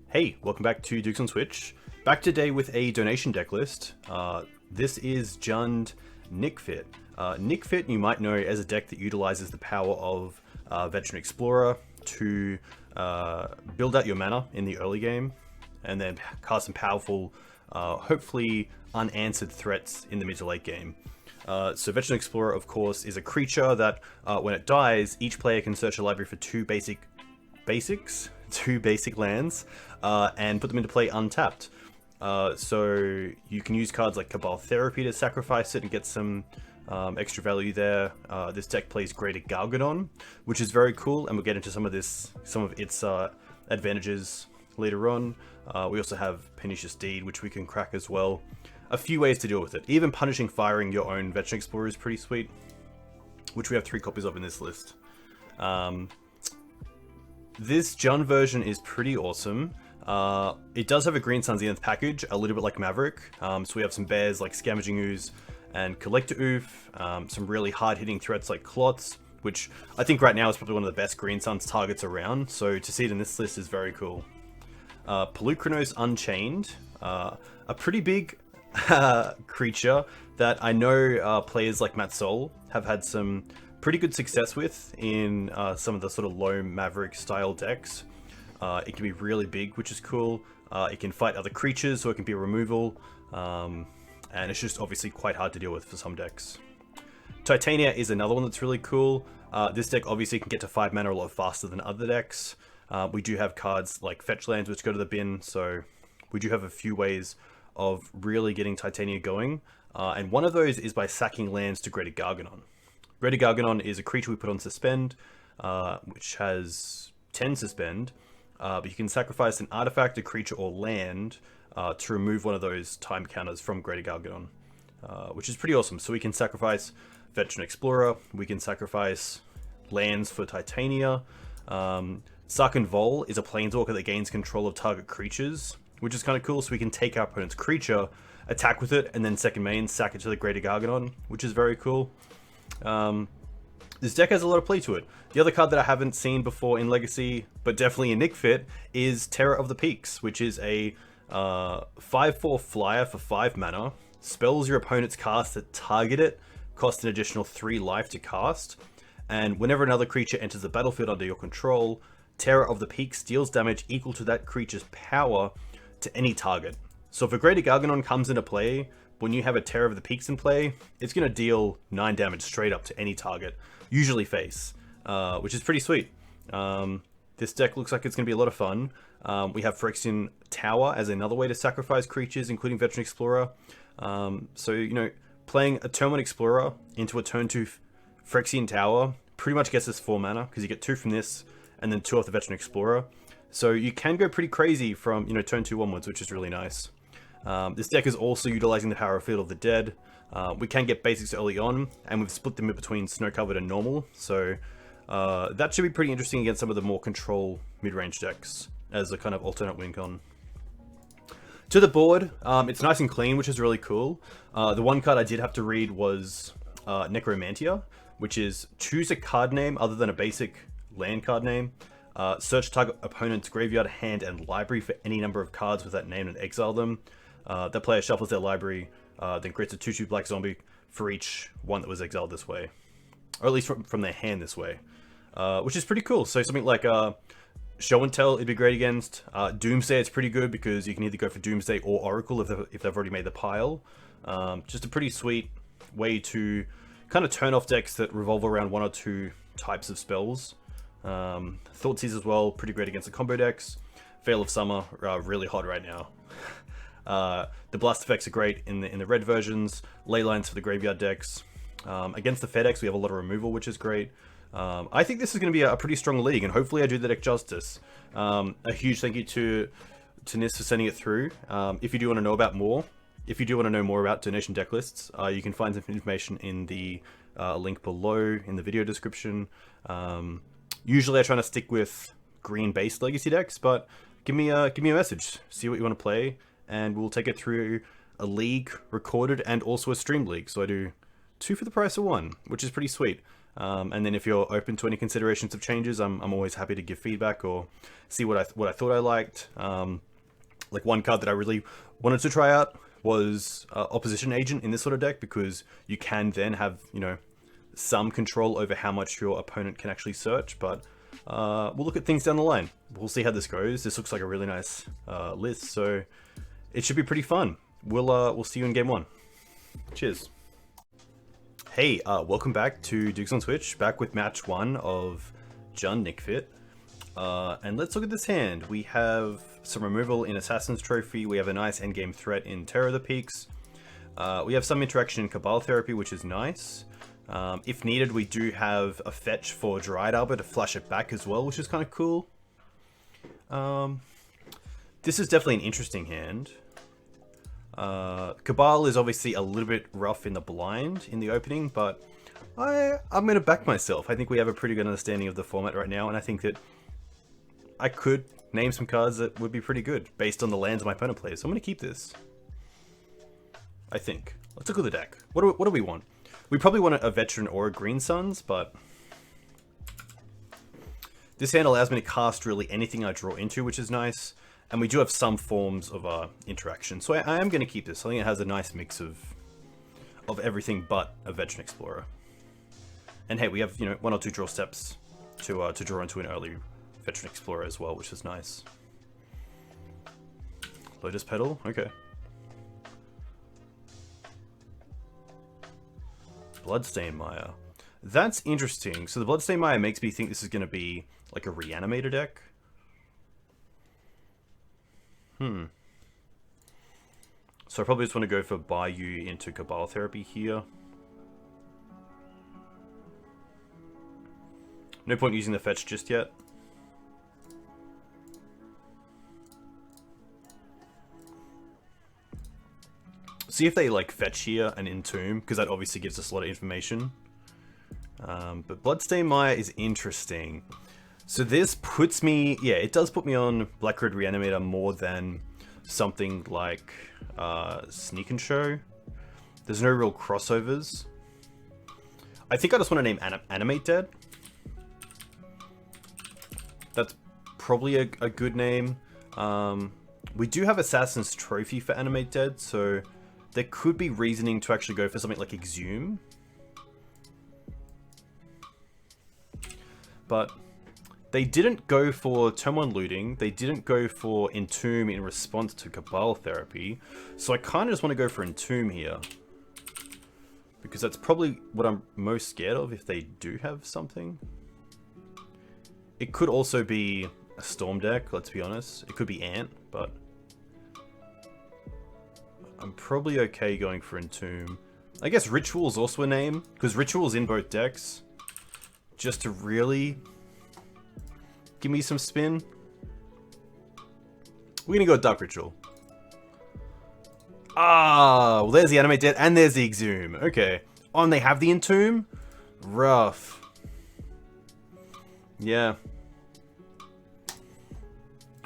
Hey, welcome back to Dukes on Switch. Back today with a donation deck list. This is Jund NicFit. NicFit you might know as a deck that utilizes the power of Veteran Explorer to build out your mana in the early game and then cast some powerful, hopefully unanswered threats in the mid to late game. So Veteran Explorer, of course, is a creature that when it dies, each player can search a library for two basic lands and put them into play untapped. So you can use cards like Cabal Therapy to sacrifice it and get some extra value there. This deck plays Greater Gargadon, which is very cool, and we'll get into some of its advantages later on. We also have Pernicious Deed, which we can crack as well. A few ways to deal with it. Even punishing firing your own Veteran Explorer is pretty sweet, which we have 3 copies of in this list. This Jund version is pretty awesome. It does have a Green Sun Zenith package, a little bit like Maverick. So we have some bears like Scavenging Ooze and Collector Oof, some really hard-hitting threats like Clots, which I think right now is probably one of the best Green Suns targets around, so to see it in this list is very cool. Pelucranos Unchained, a pretty big creature that I know players like Matt Sol have had some pretty good success with in some of the sort of low Maverick style decks. It can be really big, which is cool. It can fight other creatures, so it can be a removal. And it's just obviously quite hard to deal with for some decks. Titania is another one that's really cool. This deck obviously can get to 5 mana a lot faster than other decks. We do have cards like Fetch Lands, which go to the bin, so we do have a few ways of really getting Titania going. And one of those is by sacking lands to Greater Gargadon. Greater Gargadon is a creature we put on Suspend, which has 10 Suspend, but you can sacrifice an artifact, a creature, or land to remove one of those time counters from Greater Gargadon, which is pretty awesome. So we can sacrifice Veteran Explorer, we can sacrifice lands for Titania. Sarkan Vol is a planeswalker that gains control of target creatures, which is kind of cool, so we can take our opponent's creature, attack with it, and then second main, sack it to the Greater Gargadon, which is very cool. This deck has a lot of play to it. The other card that I haven't seen before in Legacy, but definitely in NicFit, is Terror of the Peaks, which is a 5/4 flyer for 5 mana. Spells your opponent's cast that target it cost an additional 3 life to cast, and whenever another creature enters the battlefield under your control, Terror of the Peaks deals damage equal to that creature's power to any target. So if a Greater Gargadon comes into play, when you have a Terror of the Peaks in play, it's going to deal 9 damage straight up to any target, usually face, which is pretty sweet. This deck looks like it's going to be a lot of fun. We have Phyrexian Tower as another way to sacrifice creatures, including Veteran Explorer. So, you know, playing a turn 1 Explorer into a turn 2 Phyrexian Tower pretty much gets us 4 mana, because you get 2 from this, and then 2 off the Veteran Explorer. So you can go pretty crazy from, you know, turn 2 onwards, which is really nice. This deck is also utilizing the power of Field of the Dead. We can get basics early on, and we've split them in between Snow Covered and Normal, so that should be pretty interesting against some of the more control mid-range decks as a kind of alternate win con. To the board, it's nice and clean, which is really cool. The one card I did have to read was Necromantia, which is choose a card name other than a basic land card name. Search target opponent's graveyard, hand, and library for any number of cards with that name and exile them. That player shuffles their library, then creates a 2/2 black zombie for each one that was exiled this way. Or at least from their hand this way. Which is pretty cool. So something like Show and Tell it'd be great against. Doomsday it's pretty good because you can either go for Doomsday or Oracle if they've already made the pile. Just a pretty sweet way to kind of turn off decks that revolve around 1 or 2 types of spells. Thoughtseize as well, pretty great against the combo decks. Veil of Summer, really hot right now. The blast effects are great in the red versions. Ley lines for the graveyard decks. Against the FedEx, we have a lot of removal, which is great. I think this is going to be a pretty strong league, and hopefully I do the deck justice. A huge thank you to Nis for sending it through. If you do want to know more about donation deck lists, you can find some information in the link below in the video description. Usually I try to stick with green-based Legacy decks, but give me a message. See what you want to play, and we'll take it through a league recorded and also a streamed league. So I do 2 for the price of 1, which is pretty sweet. And then if you're open to any considerations of changes, I'm always happy to give feedback or see what I thought I liked. Like one card that I really wanted to try out was Opposition Agent in this sort of deck, because you can then have, you know, some control over how much your opponent can actually search. But we'll look at things down the line. We'll see how this goes. This looks like a really nice list, so it should be pretty fun. We'll see you in game one. Cheers. Hey, welcome back to Dukes on Twitch, back with match 1 of Jund NicFit. And let's look at this hand. We have some removal in Assassin's Trophy, we have a nice endgame threat in Terror of the Peaks, we have some interaction in Cabal Therapy, which is nice. If needed, we do have a fetch for Dryad Arbor to flash it back as well, which is kind of cool. This is definitely an interesting hand. Cabal is obviously a little bit rough in the blind in the opening, but I'm going to back myself. I think we have a pretty good understanding of the format right now, and I think that I could name some cards that would be pretty good based on the lands my opponent plays. So I'm going to keep this. I think. Let's look at the deck. What do we want? We probably want a Veteran or a Green Suns, but this hand allows me to cast really anything I draw into, which is nice. And we do have some forms of interaction. So I am going to keep this. I think it has a nice mix of everything but a Veteran Explorer. And hey, we have, you know, 1 or 2 draw steps to draw into an early Veteran Explorer as well, which is nice. Lotus Petal, okay. Bloodstain Mire. That's interesting. So the Bloodstain Mire makes me think this is going to be like a Reanimator deck. So I probably just want to go for Bayou into Cabal Therapy here. No point using the fetch just yet. See if they like fetch here and entomb, because that obviously gives us a lot of information. But Bloodstain Mire is interesting. So this puts me, yeah, it does put me on Black Red Reanimator more than something like Sneak and Show. There's no real crossovers. I think I just want to name Animate Dead. That's probably a good name. We do have Assassin's Trophy for Animate Dead, so there could be reasoning to actually go for something like Exhume. But they didn't go for Turn 1 Looting, they didn't go for Entomb in response to Cabal Therapy, so I kind of just want to go for Entomb here. Because that's probably what I'm most scared of if they do have something. It could also be a Storm deck, let's be honest. It could be Ant, but I'm probably okay going for Entomb. I guess Ritual's also a name, because Ritual's in both decks. Just to really give me some spin. We're gonna go with Dark Ritual. Ah, well there's the Animate Dead and there's the Exhume. Okay. Oh, and they have the Entomb? Rough. Yeah.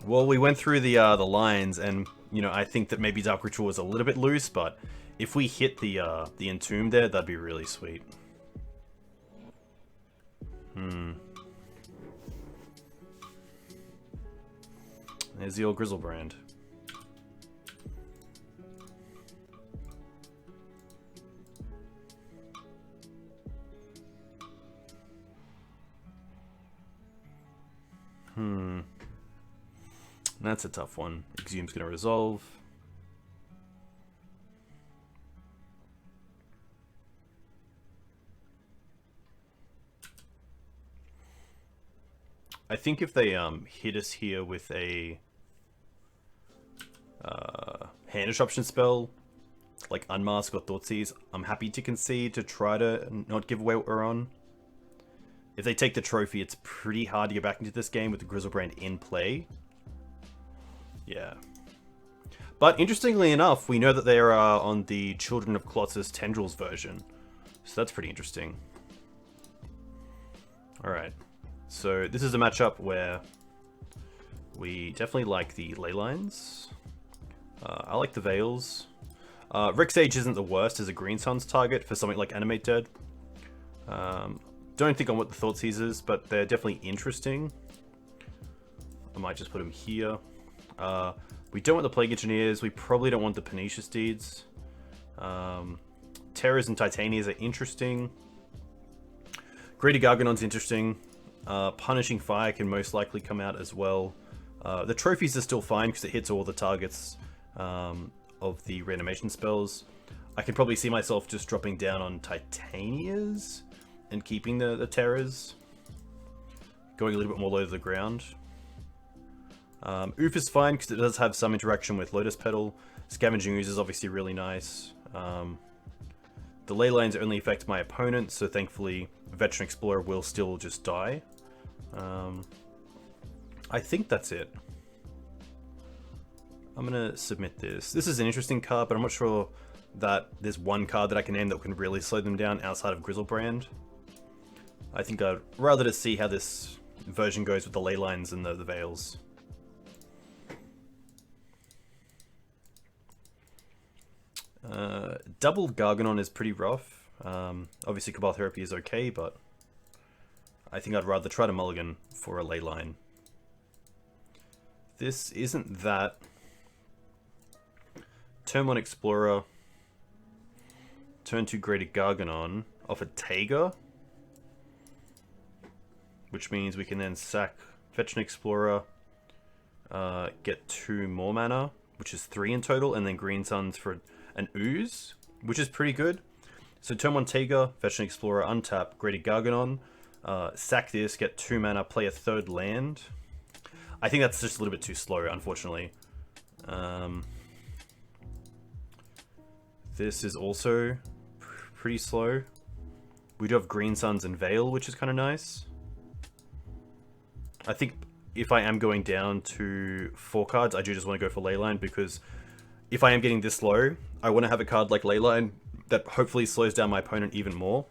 Well, we went through the lines, and you know, I think that maybe Dark Ritual was a little bit loose, but if we hit the Entomb there, that'd be really sweet. There's the old Grizzlebrand. That's a tough one. Exhume's gonna resolve. I think if they hit us here with a hand disruption spell, like Unmask or Thoughtseize, I'm happy to concede to try to not give away what we're on. If they take the trophy, it's pretty hard to get back into this game with the Grizzlebrand in play. Yeah. But interestingly enough, we know that they are on the Children of Colossus Tendrils version. So that's pretty interesting. Alright. So this is a matchup where we definitely like the ley lines. I like the Veils. Rick Sage isn't the worst as a Green Suns target for something like Animate Dead. Don't think I want the Thought Seizers, but they're definitely interesting. I might just put them here. We don't want the Plague Engineers. We probably don't want the Pernicious Deeds. Terrors and Titanias are interesting. Greater Garganon's interesting. Punishing Fire can most likely come out as well. The trophies are still fine because it hits all the targets of the reanimation spells. I can probably see myself just dropping down on Titanias and keeping the Terrors. Going a little bit more low to the ground. Oof is fine because it does have some interaction with Lotus Petal. Scavenging Ooze is obviously really nice. The ley lines only affect my opponent, so thankfully Veteran Explorer will still just die. I think that's it. I'm gonna submit this. This is an interesting card, but I'm not sure that there's one card that I can name that can really slow them down outside of Grizzlebrand. I think I'd rather just see how this version goes with the ley lines and the veils. Double Garganon is pretty rough. Obviously Cabal Therapy is okay, but I think I'd rather try to mulligan for a ley line. This isn't that. Turn 1 Explorer. Turn 2 Greater Garganon off a Taiga. Which means we can then sack Veteran Explorer, get 2 more mana, which is 3 in total, and then Green Suns for an Ooze, which is pretty good. So turn 1 Taiga, Veteran Explorer, untap, Greater Garganon, sack this, get 2 mana, play a 3rd land. I think that's just a little bit too slow, unfortunately. This is also pretty slow. We do have Green Suns and Veil, which is kind of nice. I think if I am going down to 4 cards, I do just want to go for Leyline, because if I am getting this low, I want to have a card like Leyline that hopefully slows down my opponent even more.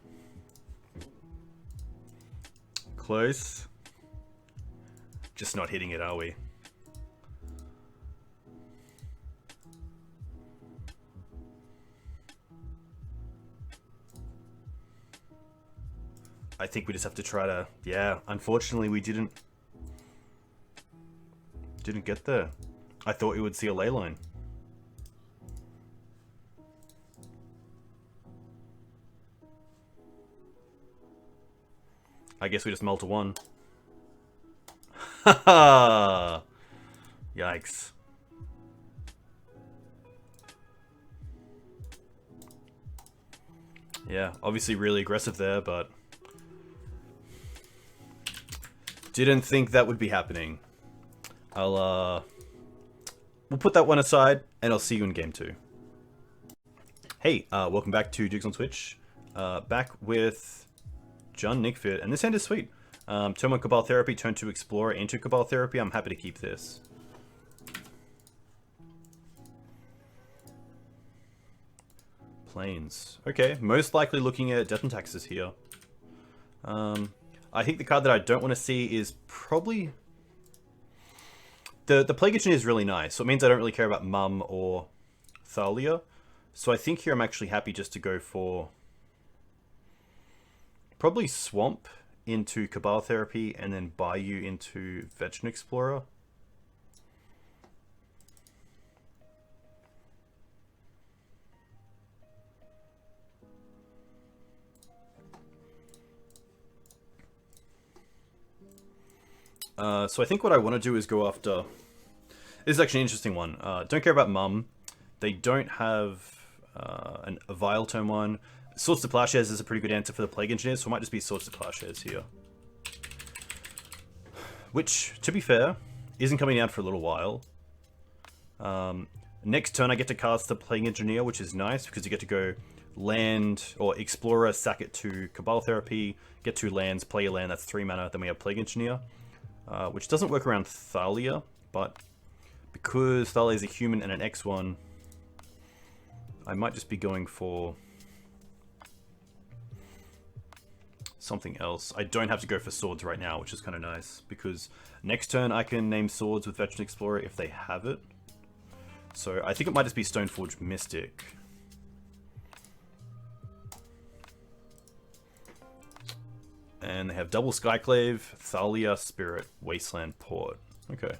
Close. Just not hitting it, are we? I think we just have to try to... Yeah, unfortunately we didn't get there. I thought we would see a ley line. I guess we just mull to 1. Haha! Yikes. Yeah, obviously really aggressive there, but didn't think that would be happening. We'll put that one aside, and I'll see you in game 2. Hey, welcome back to Jigs on Twitch. Back with John NicFit, and this hand is sweet. Turn 1 Cabal Therapy, turn 2 Explorer into Cabal Therapy. I'm happy to keep this. Planes. Okay, most likely looking at Death and Taxes here. I think the card that I don't want to see is probably... The Plague Engineer is really nice, so it means I don't really care about Mum or Thalia. So I think here I'm actually happy just to go for... probably Swamp into Cabal Therapy, and then Bayou into Veteran Explorer. So I think what I want to do is go after... This is actually an interesting one. Don't care about Mum. They don't have a Vile turn 1. Swords to Plowshares is a pretty good answer for the Plague Engineers, so it might just be Swords to Plowshares here. Which, to be fair, isn't coming down for a little while. Next turn I get to cast the Plague Engineer, which is nice, because you get to go land, or Explorer, sack it to Cabal Therapy, get 2 lands, play a land, that's 3 mana, then we have Plague Engineer. Which doesn't work around Thalia, but because Thalia is a human and an X1, I might just be going for something else. I don't have to go for swords right now, which is kind of nice, because next turn I can name swords with Veteran Explorer if they have it. So I think it might just be Stoneforge Mystic. And they have double Skyclave, Thalia, Spirit, Wasteland, Port. Okay.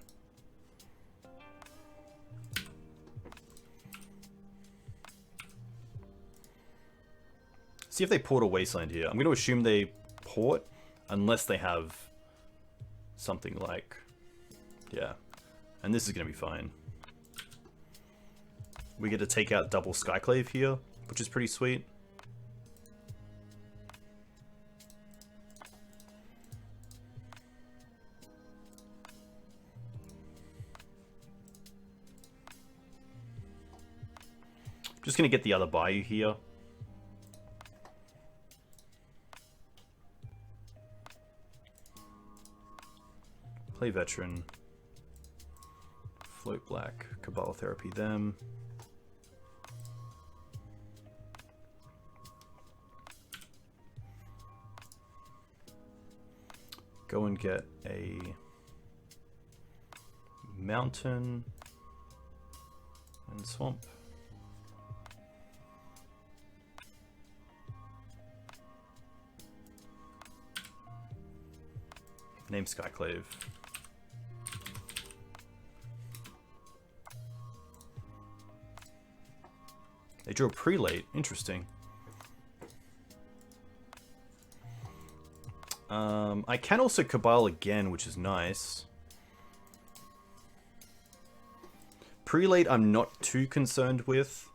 See if they port a Wasteland here. I'm going to assume they port, unless they have something like... Yeah. And this is going to be fine. We get to take out double Skyclave here, which is pretty sweet. Just going to get the other Bayou here. Play Veteran. Float Black. Cabal Therapy them. Go and get a Mountain and Swamp. Name Skyclave. They drew a Prelate. Interesting. I can also Cabal again, which is nice. Prelate I'm not too concerned with.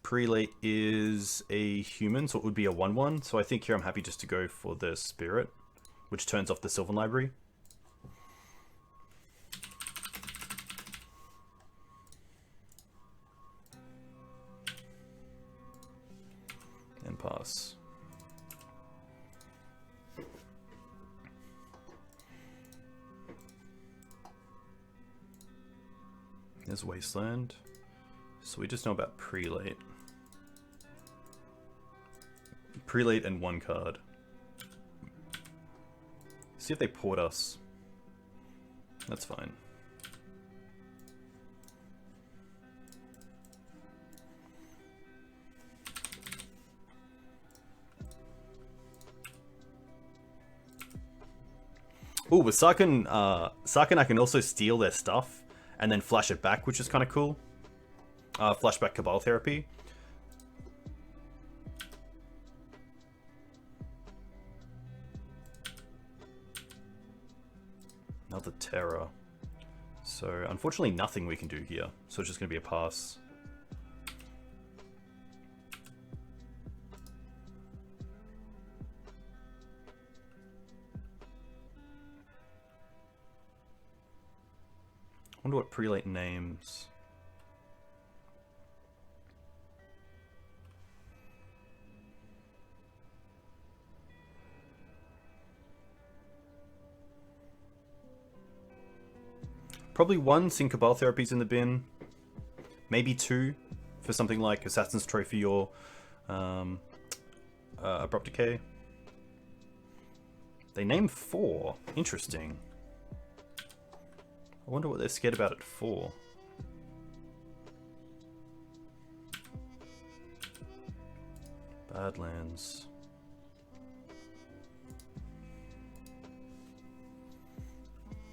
Prelate is a human, so it would be a 1/1. So I think here I'm happy just to go for the Spirit, which turns off the Sylvan Library. And pass. There's Wasteland. So we just know about Prelate. Prelate and one card. See if they port us. That's fine. Ooh, with Sarkan, I can also steal their stuff and then flash it back, which is kind of cool. Flashback Cabal Therapy. Another Terror. So, unfortunately, nothing we can do here. So it's just going to be a pass. I wonder what Prelate names. Probably one Cabal Therapies in the bin. Maybe two for something like Assassin's Trophy or Abrupt Decay. They name 4. Interesting. I wonder what they're scared about it for. Badlands.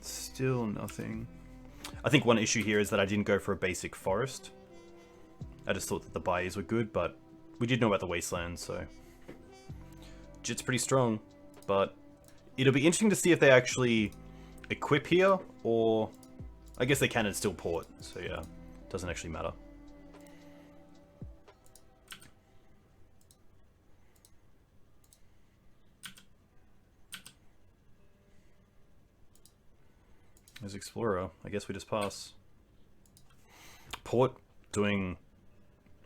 Still nothing. I think one issue here is that I didn't go for a basic forest. I just thought that the bayous were good, but we did know about the wastelands, so... Jit's pretty strong, but it'll be interesting to see if they actually equip here, or... I guess they can and still port, so yeah, doesn't actually matter. There's Explorer. I guess we just pass. Port doing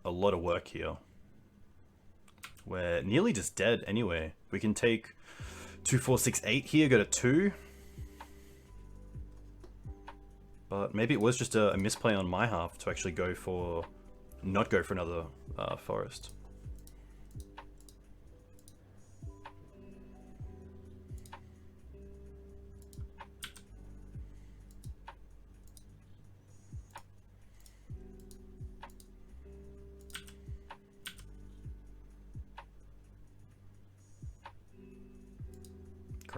a lot of work here. We're nearly just dead anyway. We can take 2, 4, 6, 8 here, go to 2. But maybe it was just a misplay on my half to actually go for... not go for another forest.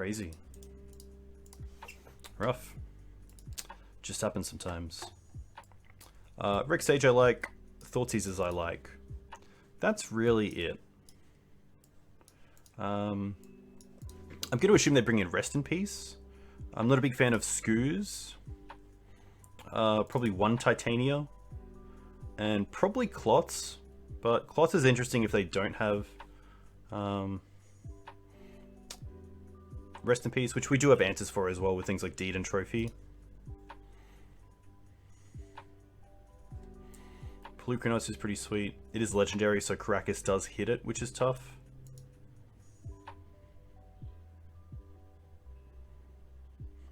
Crazy. Rough. Just happens sometimes. Rick Sage I like. Thoughtseizes I like. That's really it. I'm going to assume they bring in Rest in Peace. I'm not a big fan of Skoos. Probably one Titania. And probably Clots. But Clots is interesting if they don't have Rest in Peace, which we do have answers for as well with things like Deed and Trophy. Pelucranos is pretty sweet. It is legendary, so Caracas does hit it, which is tough.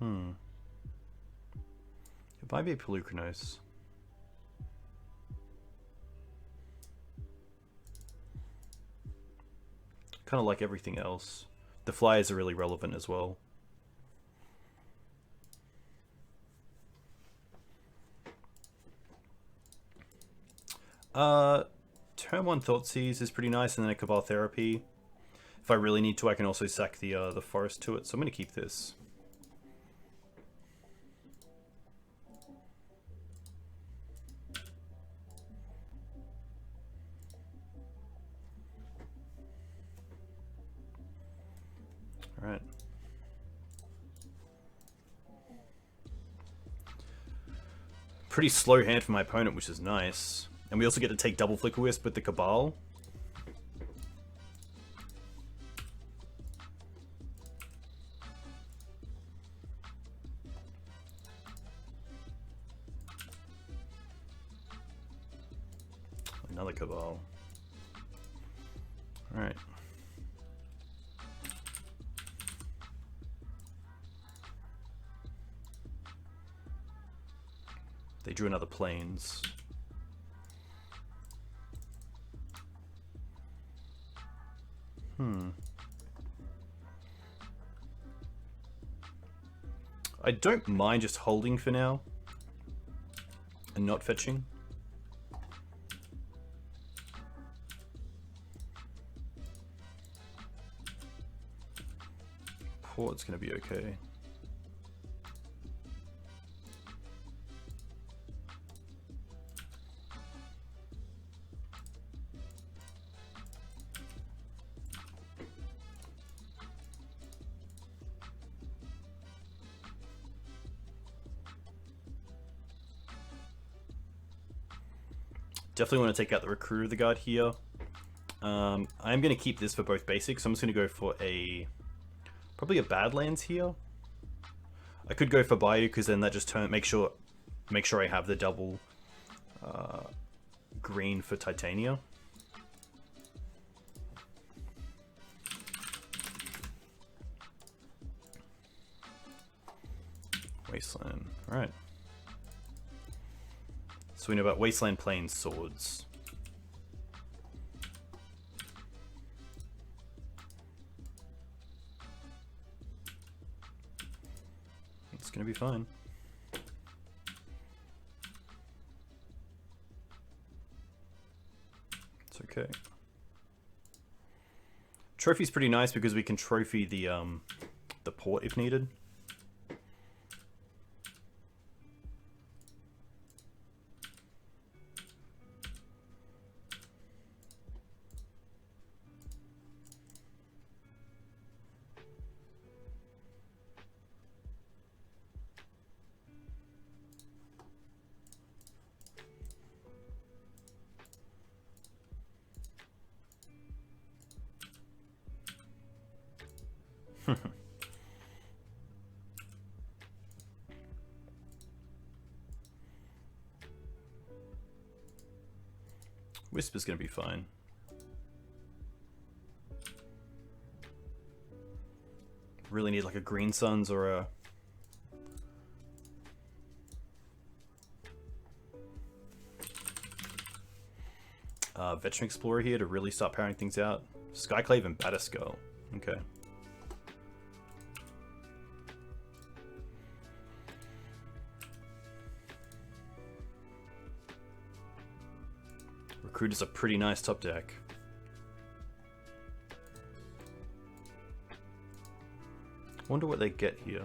It might be Pelucranos. Kind of like everything else. The flyers are really relevant as well. Turn 1 Thoughtseize is pretty nice, and then a Cabal Therapy. If I really need to, I can also sack the forest to it, so I'm going to keep this. Alright. Pretty slow hand for my opponent, which is nice. And we also get to take double Flicker Wisp with the Cabal. Another Cabal. Alright. They drew another Plains. I don't mind just holding for now and not fetching. Port's gonna be okay. Definitely want to take out the Recruiter of the Guard here. I'm going to keep this for both basics. So I'm just going to go for probably a Badlands here. I could go for Bayou because then that just make sure I have the double green for Titania. Wasteland. All right. So we know about Wasteland Plains Swords. It's gonna be fine. It's okay. Trophy's pretty nice because we can trophy the port if needed. Wisp is going to be fine. Really need like a Green Suns or a Veteran Explorer here to really start powering things out. Skyclave and Batterskull. Okay. Recruit is a pretty nice top deck. Wonder what they get here.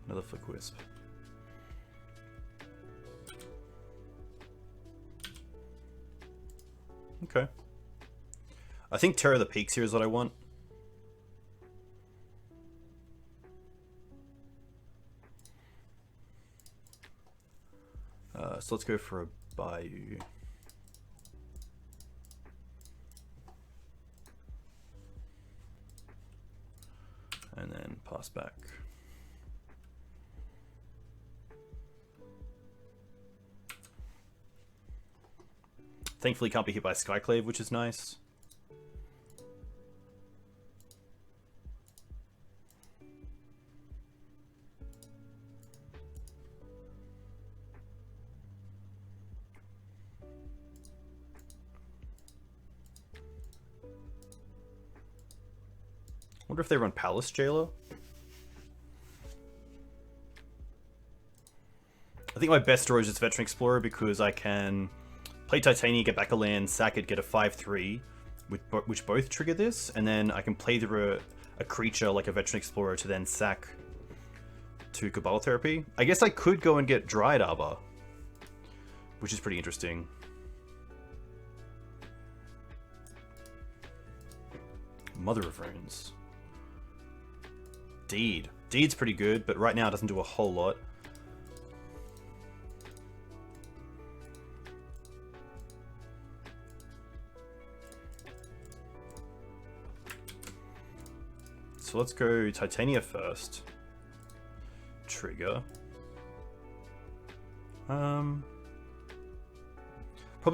Another Flick Wisp. Okay. I think Terror of the Peaks here is what I want. So let's go for a Bayou. And then pass back. Thankfully can't be hit by Skyclave, which is nice. Wonder if they run Palace Jailer. I think my best draw is just Veteran Explorer because I can play Titania, get back a land, sack it, get a 5/3, which both trigger this, and then I can play through a creature like a Veteran Explorer to then sack to Cabal Therapy. I guess I could go and get Dryad Arbor, which is pretty interesting. Mother of Runes. Deed. Deed's pretty good, but right now it doesn't do a whole lot. So let's go Titania first. Trigger. Probably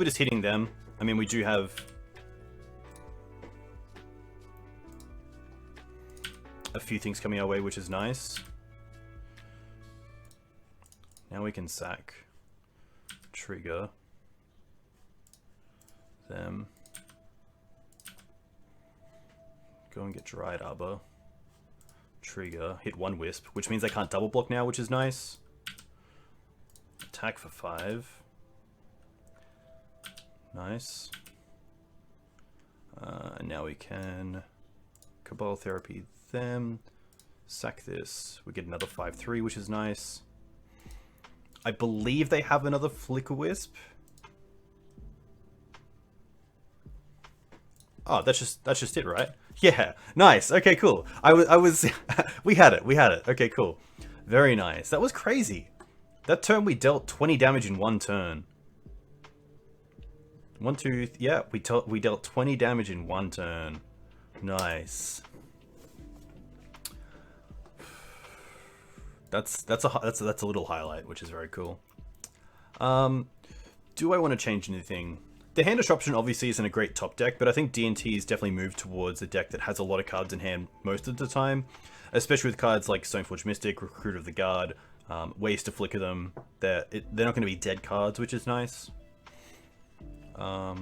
just hitting them. I mean, we do have a few things coming our way, which is nice. Now we can sack. Trigger. Them. Go and get Dryad Arbor. Trigger. Hit one Wisp, which means I can't double block now, which is nice. Attack for 5. Nice. And now we can Cabal Therapy them. Sack this. We get another 5/3, which is nice. I believe they have another Flicker Wisp. Oh, that's just it, right? Yeah, nice. Okay, cool. I was we had it. Okay, cool. Very nice. That was crazy. That turn we dealt 20 damage in one turn. Yeah, we dealt 20 damage in one turn. Nice. That's a little highlight, which is very cool. Do I want to change anything? The hand disruption obviously isn't a great top deck, but I think D&T has definitely moved towards a deck that has a lot of cards in hand most of the time, especially with cards like Stoneforge Mystic, Recruit of the Guard, ways to flicker them. They're not going to be dead cards, which is nice. I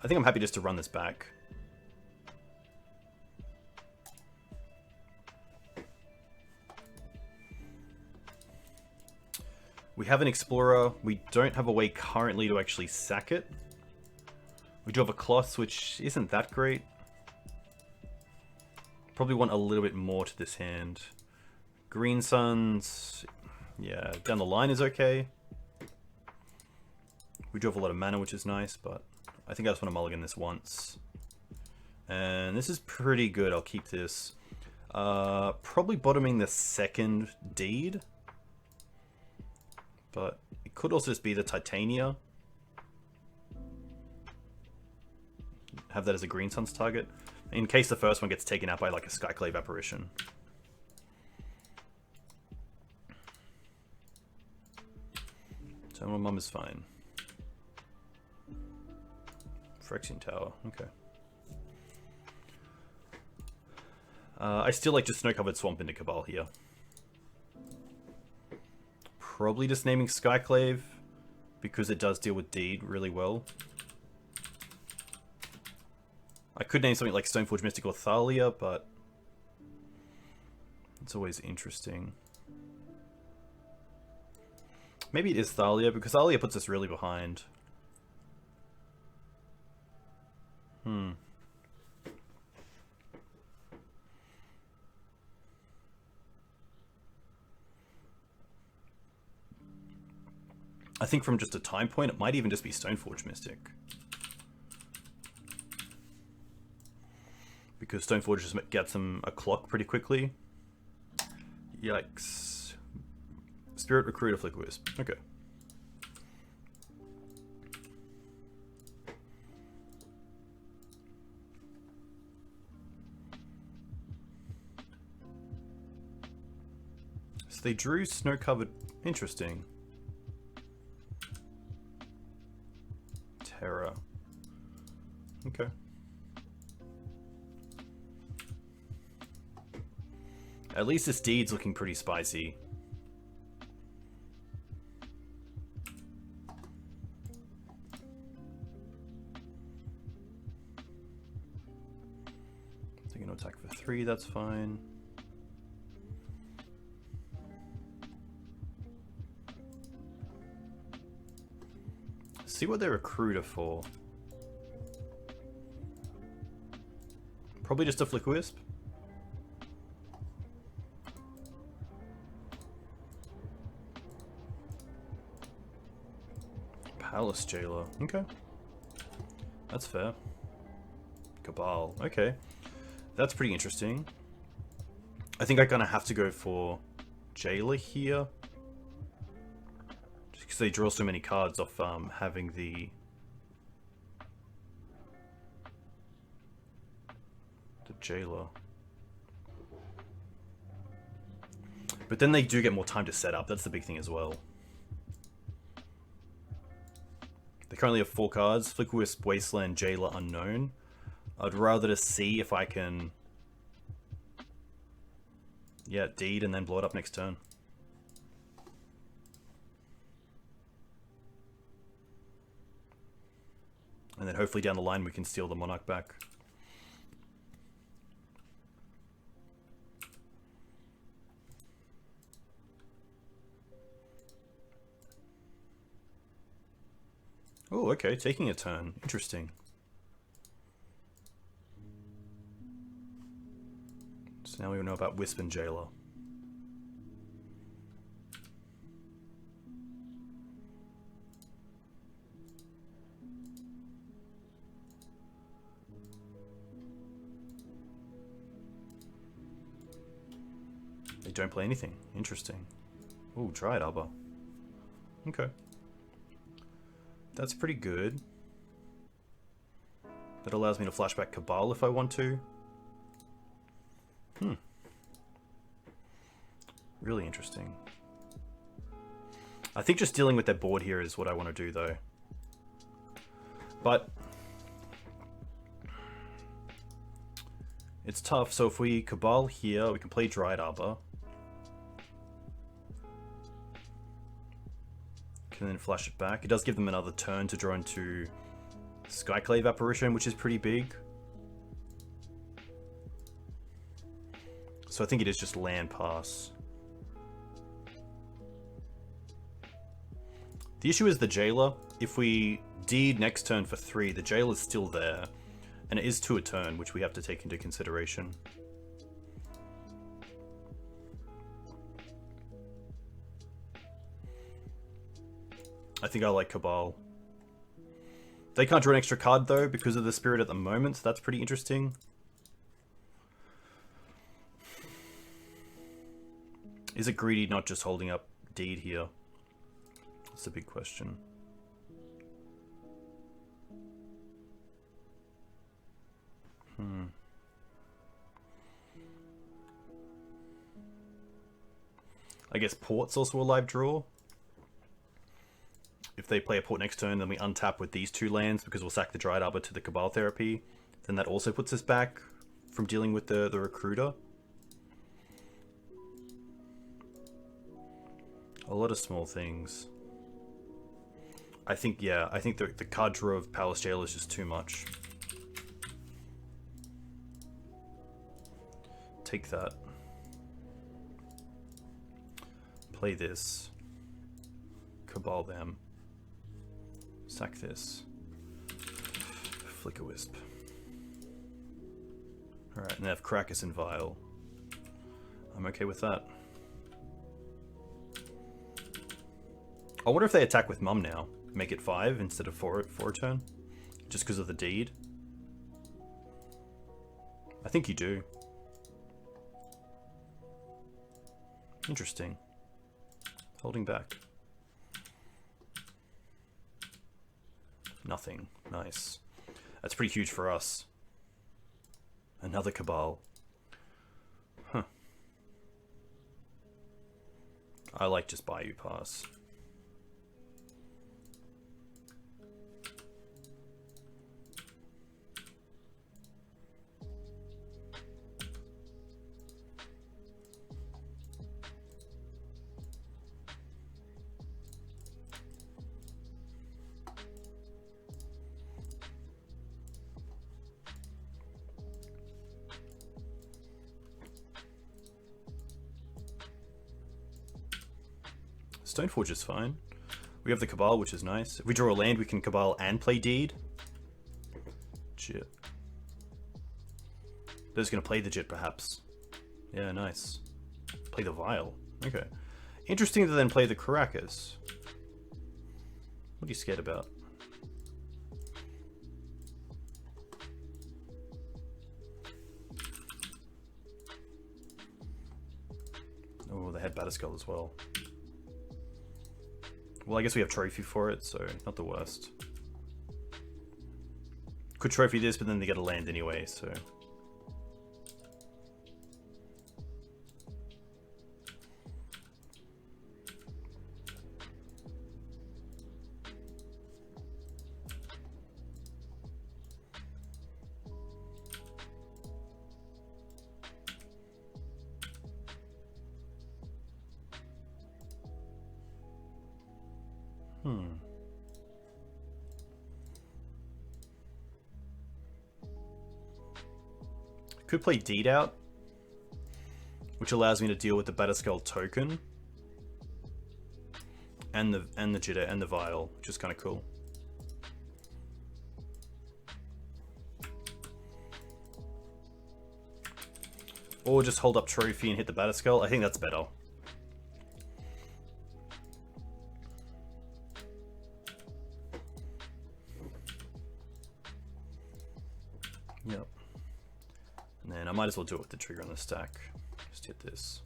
think I'm happy just to run this back. We have an Explorer. We don't have a way currently to actually sack it. We do have a Cloth, which isn't that great. Probably want a little bit more to this hand. Green Suns, yeah, down the line is okay. We do have a lot of mana, which is nice, but I think I just want to mulligan this once. And this is pretty good. I'll keep this. Probably bottoming the second Deed. But it could also just be the Titania. Have that as a Green Suns target, in case the first one gets taken out by like a Skyclave Apparition. Terminal Mum is fine. Phyrexian Tower, okay. I still like just Snow-Covered Swamp into Cabal here. Probably just naming Skyclave, because it does deal with Deed really well. I could name something like Stoneforge Mystic or Thalia, but it's always interesting. Maybe it is Thalia, because Thalia puts us really behind. I think from just a time point, it might even just be Stoneforge Mystic. Because Stoneforge just gets them a clock pretty quickly. Yikes. Spirit Recruiter Flicker Wisp. Okay. So they drew Snow Covered. Interesting. Terror. Okay. At least this deed's looking pretty spicy. They're gonna attack for 3, that's fine. See what they recruiter for. Probably just a Flicker Wisp. Palace Jailer. Okay. That's fair. Cabal. Okay. That's pretty interesting. I think I'm gonna have to go for Jailer here. Just because they draw so many cards off having the Jailer. But then they do get more time to set up. That's the big thing as well. They currently have 4 cards. Flicker Wisp, Wasteland, Jailer, Unknown. I'd rather just see if I can... yeah, deed and then blow it up next turn. And then hopefully down the line we can steal the Monarch back. Oh, okay, taking a turn. Interesting. So now we know about Wisp and Jailer. They don't play anything. Interesting. Ooh, Dryad Arbor. Okay. That's pretty good. That allows me to flashback Cabal if I want to. Really interesting. I think just dealing with their board here is what I want to do though. But it's tough, so if we Cabal here, we can play Dryad Arbor. Can then flash it back. It does give them another turn to draw into Skyclave Apparition, which is pretty big. So I think it is just land pass. The issue is the Jailer. If we deed next turn for 3, the Jailer's still there. And it is 2 a turn, which we have to take into consideration. I think I like Cabal. They can't draw an extra card though because of the Spirit at the moment, so that's pretty interesting. Is it greedy not just holding up deed here? That's a big question. I guess Port's also a live draw. If they play a Port next turn, then we untap with these 2 lands because we'll sack the Dryad Arbor to the Cabal Therapy. Then that also puts us back from dealing with the Recruiter. A lot of small things. I think, yeah, I think the card draw of Palace Jailer is just too much. Take that. Play this. Cabal them. Sack this. Flicker Wisp. Alright, and they have Krakus and Vial. I'm okay with that. I wonder if they attack with Mum now. Make it 5 instead of 4 for a turn. Just because of the deed. I think you do. Interesting. Holding back. Nothing. Nice. That's pretty huge for us. Another Cabal. Huh. I like just Bayou Pass. Stoneforge is fine. We have the Cabal, which is nice. If we draw a land, we can Cabal and play Deed. Jit. They're just going to play the Jit, perhaps. Yeah, nice. Play the Vial. Okay. Interesting to then play the Caracas. What are you scared about? Oh, they had Batterskull as well. Well, I guess we have Trophy for it, so not the worst. Could Trophy this, but then they get a land anyway, so... Could play Deed out, which allows me to deal with the Batterskull token and the Jitter and the Vial, which is kind of cool. Or just hold up Trophy and hit the Batterskull. I think that's better. Yep. And then I might as well do it with the trigger on the stack. Just hit this.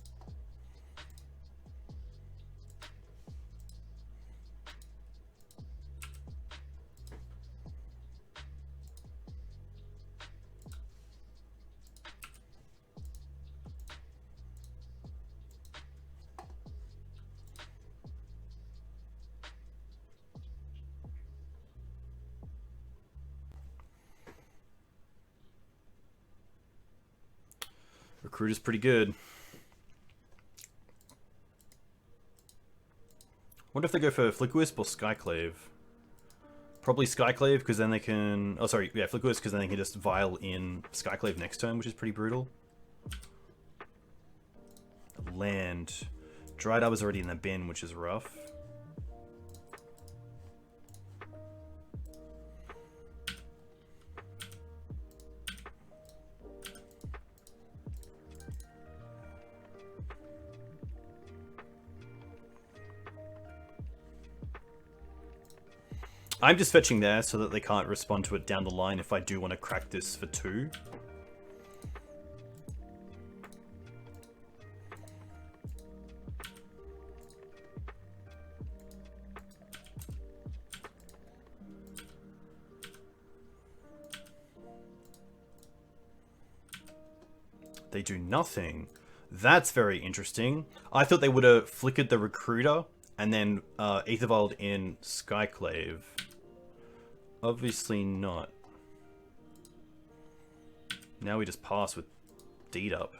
Recruit is pretty good. What if they go for Flickwisp or Skyclave? Probably Skyclave, because then they can... Oh, sorry, yeah, Flickwisp, because then they can just Vial in Skyclave next turn, which is pretty brutal. Land. Dried Up is already in the bin, which is rough. I'm just fetching there so that they can't respond to it down the line if I do want to crack this for 2. They do nothing. That's very interesting. I thought they would have flickered the Recruiter and then Aethervild in Skyclave. Obviously not. Now we just pass with Deed up.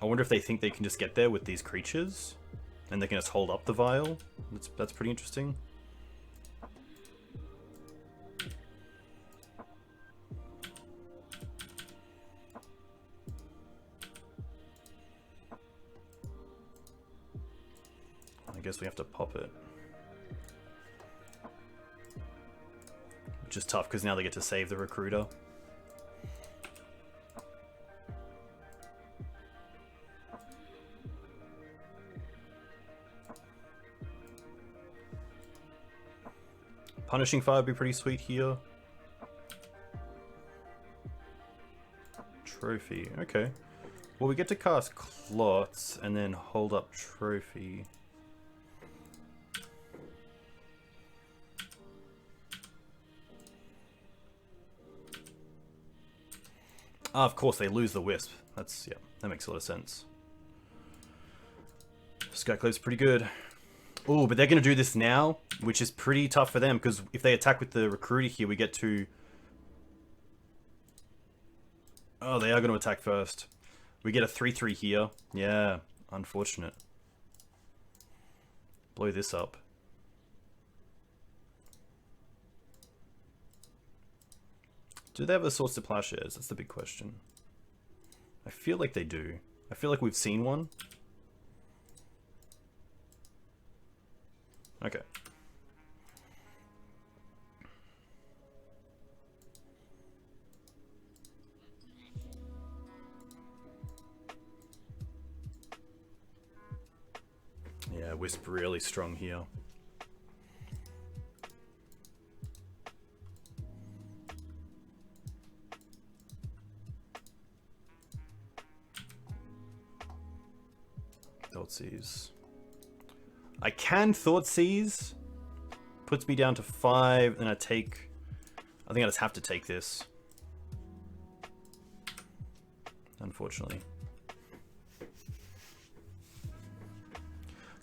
I wonder if they think they can just get there with these creatures and they can just hold up the Vial. That's pretty interesting. I guess we have to pop it. which is tough because now they get to save the recruiter. Punishing Fire would be pretty sweet here. Trophy, okay. Well, we get to cast Clots and then hold up Trophy. Ah, of course, they lose the Wisp. That's, yeah, that makes a lot of sense. Skyclave's pretty good. Oh, but they're going to do this now, which is pretty tough for them, because if they attack with the Recruiter here, we get to... Oh, they are going to attack first. We get a 3-3 here. Yeah, unfortunate. Blow this up. Do they have a Swords to Plowshares? That's the big question. I feel like they do. I feel like we've seen one. Okay. Yeah, Wisp really strong here. Thoughtseize. I can Thoughtseize. Puts me down to 5, then I take... I think I just have to take this. Unfortunately.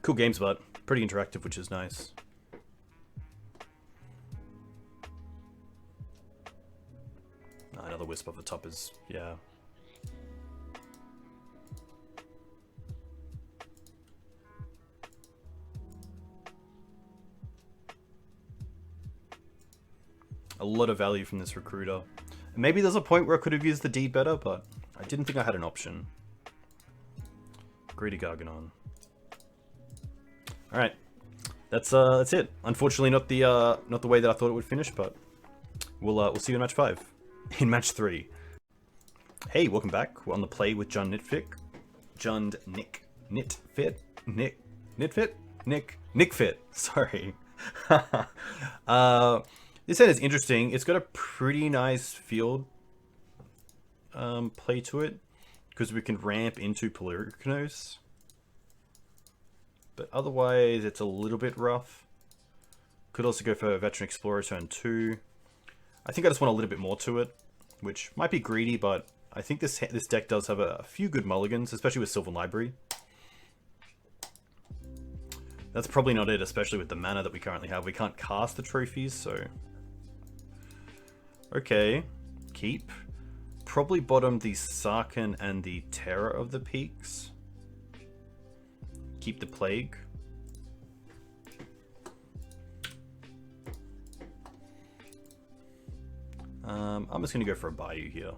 Cool games, but pretty interactive, which is nice. Another Wisp off the top is... yeah. A lot of value from this Recruiter. Maybe there's a point where I could have used the D better, but I didn't think I had an option. Greedy Garganon. All right, that's it. Unfortunately, not the way that I thought it would finish, but we'll see you in match 5. In match 3. Hey, welcome back. We're on the play with John NicFit. NicFit. Sorry. This set is interesting. It's got a pretty nice field play to it, because we can ramp into Polyricanos. But otherwise, it's a little bit rough. Could also go for Veteran Explorer turn 2. I think I just want a little bit more to it, which might be greedy, but I think this deck does have a few good mulligans, especially with Sylvan Library. That's probably not it, especially with the mana that we currently have. We can't cast the trophies, so... Okay, keep. Probably bottom the Sarkan and the Terror of the Peaks. Keep the Plague. I'm just going to go for a Bayou here.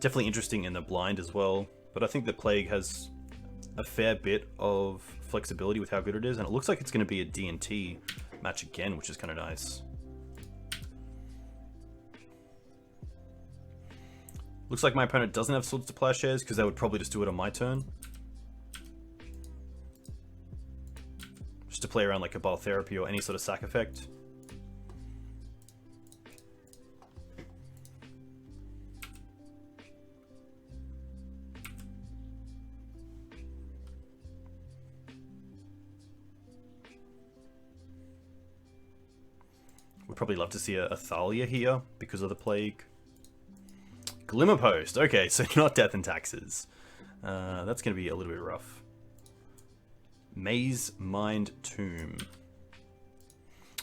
Definitely interesting in the blind as well, but I think the Plague has a fair bit of flexibility with how good it is, and it looks like it's going to be a D&T match again, which is kind of nice. Looks like my opponent doesn't have Swords to Plowshares, because they would probably just do it on my turn. Just to play around like a Bile Therapy or any sort of sack effect. Would probably love to see a Thalia here because of the Plague. Glimmer Post. Okay, so not Death and Taxes. That's going to be a little bit rough. Maze Mind Tomb.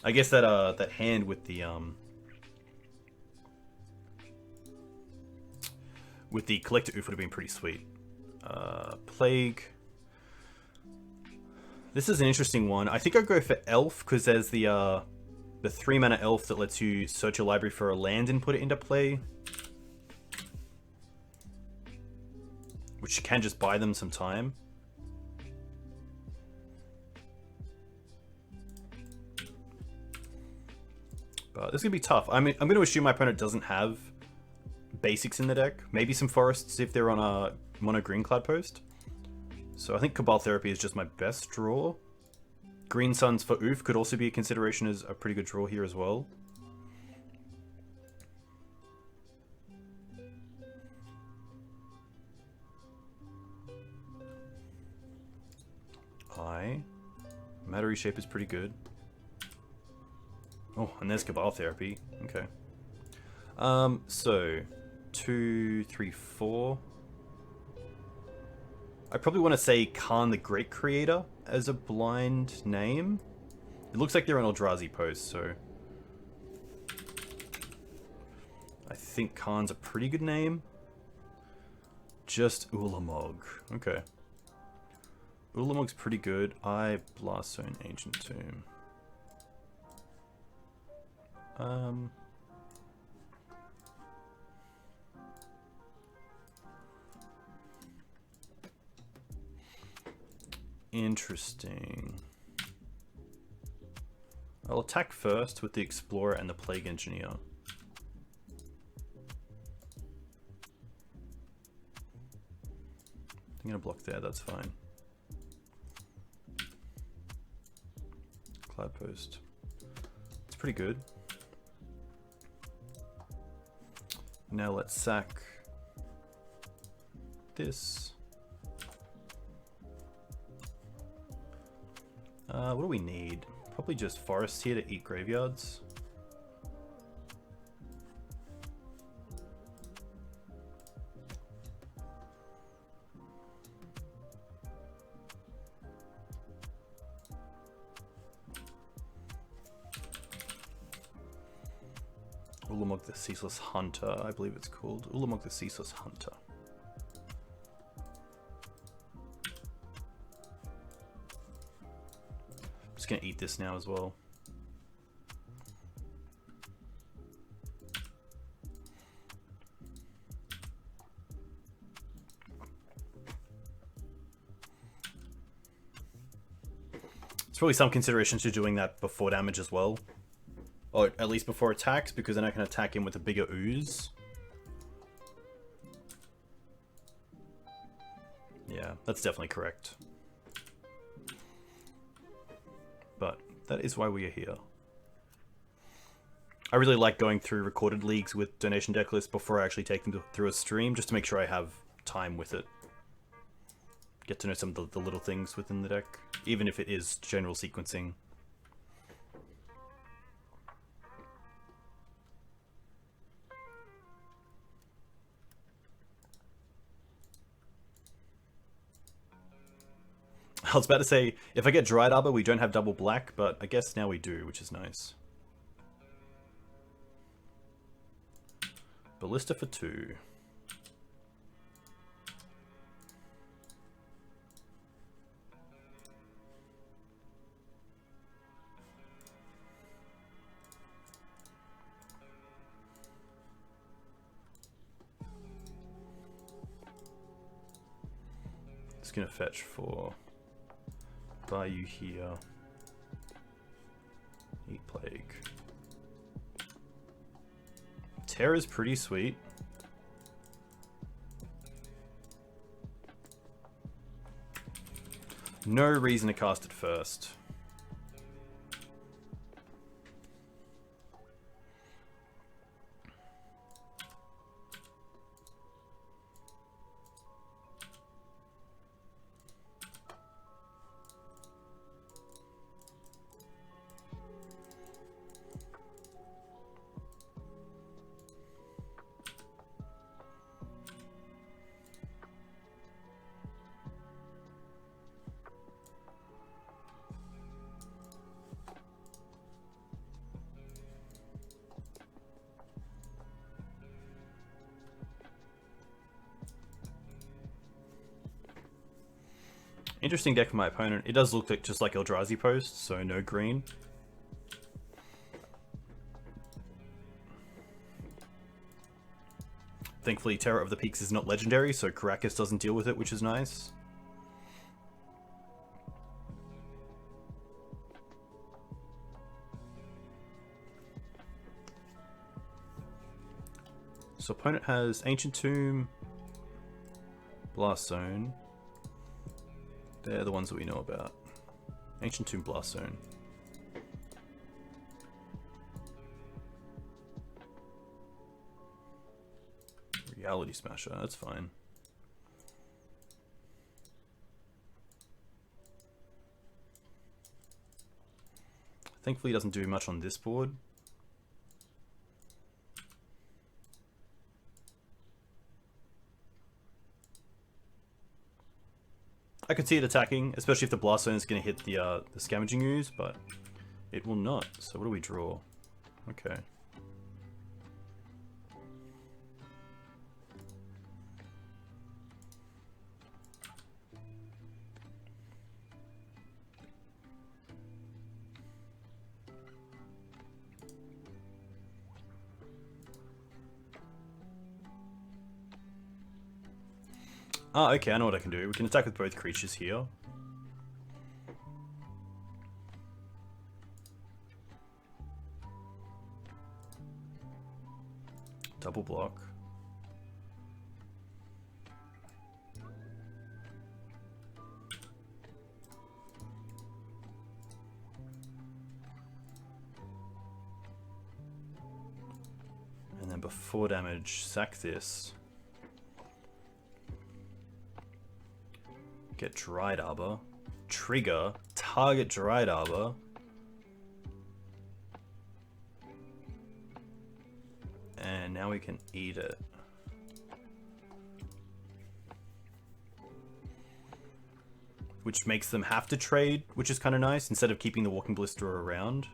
I guess that that hand with the Collector Oof would have been pretty sweet. Plague. This is an interesting one. I think I'd go for Elf, because there's the 3-mana Elf that lets you search your library for a land and put it into play. Which you can just buy them some time. But this is going to be tough. I'm going to assume my opponent doesn't have basics in the deck. Maybe some forests if they're on a mono green Cloud Post. So I think Cabal Therapy is just my best draw. Green Suns for Oof could also be a consideration as a pretty good draw here as well. Matter Reshape is pretty good. Oh, and there's Cabal Therapy. Okay. So 2, 3, 4. I probably want to say Khan the Great Creator as a blind name. It looks like they're on Eldrazi post, so I think Khan's a pretty good name. Just Ulamog. Okay. Ulamog's pretty good. I Blast Zone Ancient Tomb. Interesting. I'll attack first with the Explorer and the Plague Engineer. I'm gonna block there, that's fine. Cloud Post. It's pretty good. Now let's sack this. What do we need? Probably just forests here to eat graveyards. Ulamog the Ceaseless Hunter, I believe it's called. Ulamog the Ceaseless Hunter. Just gonna eat this now as well. There's probably some consideration to doing that before damage as well. Or at least before attacks, because then I can attack him with a bigger ooze. Yeah, that's definitely correct. But that is why we are here. I really like going through recorded leagues with donation deck lists before I actually take them through a stream, just to make sure I have time with it. Get to know some of the little things within the deck, even if it is general sequencing. I was about to say, if I get Dried Arbor, we don't have double black, but I guess now we do, which is nice. Ballista for 2. It's gonna fetch for... Buy you here. Eat Plague. Terra's pretty sweet. No reason to cast it first. Interesting deck for my opponent. It does look like just like Eldrazi Post, so no green. Thankfully, Terror of the Peaks is not legendary, so Karakas doesn't deal with it, which is nice. So opponent has Ancient Tomb, Blast Zone. They're the ones that we know about. Ancient Tomb, Blast Zone. Reality Smasher, that's fine. Thankfully, he doesn't do much on this board. I could see it attacking, especially if the Blast Zone is going to hit the Scavenging Ooze, but it will not. So what do we draw? Okay. Ah, okay, I know what I can do. We can attack with both creatures here. Double block. And then before damage, sack this. Get Dried Arbor. Trigger. Target Dried Arbor. And now we can eat it. Which makes them have to trade, which is kind of nice, instead of keeping the Walking Blister around.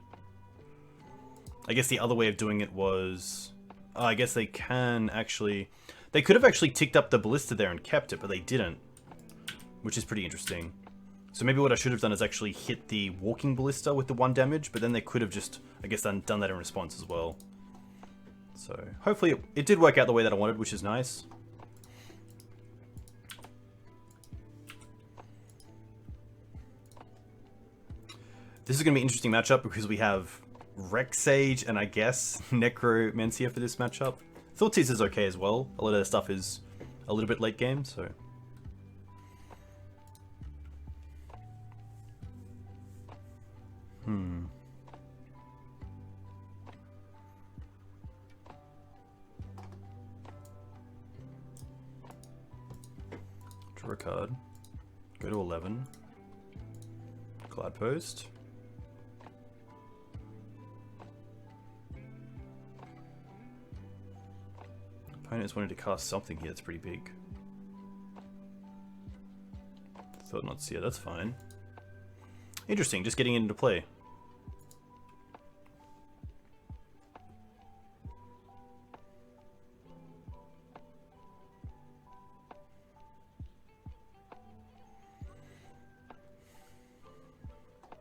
I guess the other way of doing it was... Oh, I guess they can actually... They could have actually ticked up the Ballista there and kept it, but they didn't. Which is pretty interesting. So maybe what I should have done is actually hit the Walking Ballista with the 1 damage, but then they could have just, I guess, done that in response as well. So hopefully it did work out the way that I wanted, which is nice. This is going to be an interesting matchup because we have Rex Sage and I guess Necromancia for this matchup. Thoughtseize is okay as well. A lot of their stuff is a little bit late game, so... Draw a card. Go to 11. Glad Post. Opponent's wanting to cast something here that's pretty big. Thought not to see it, that's fine. Interesting, just getting it into play.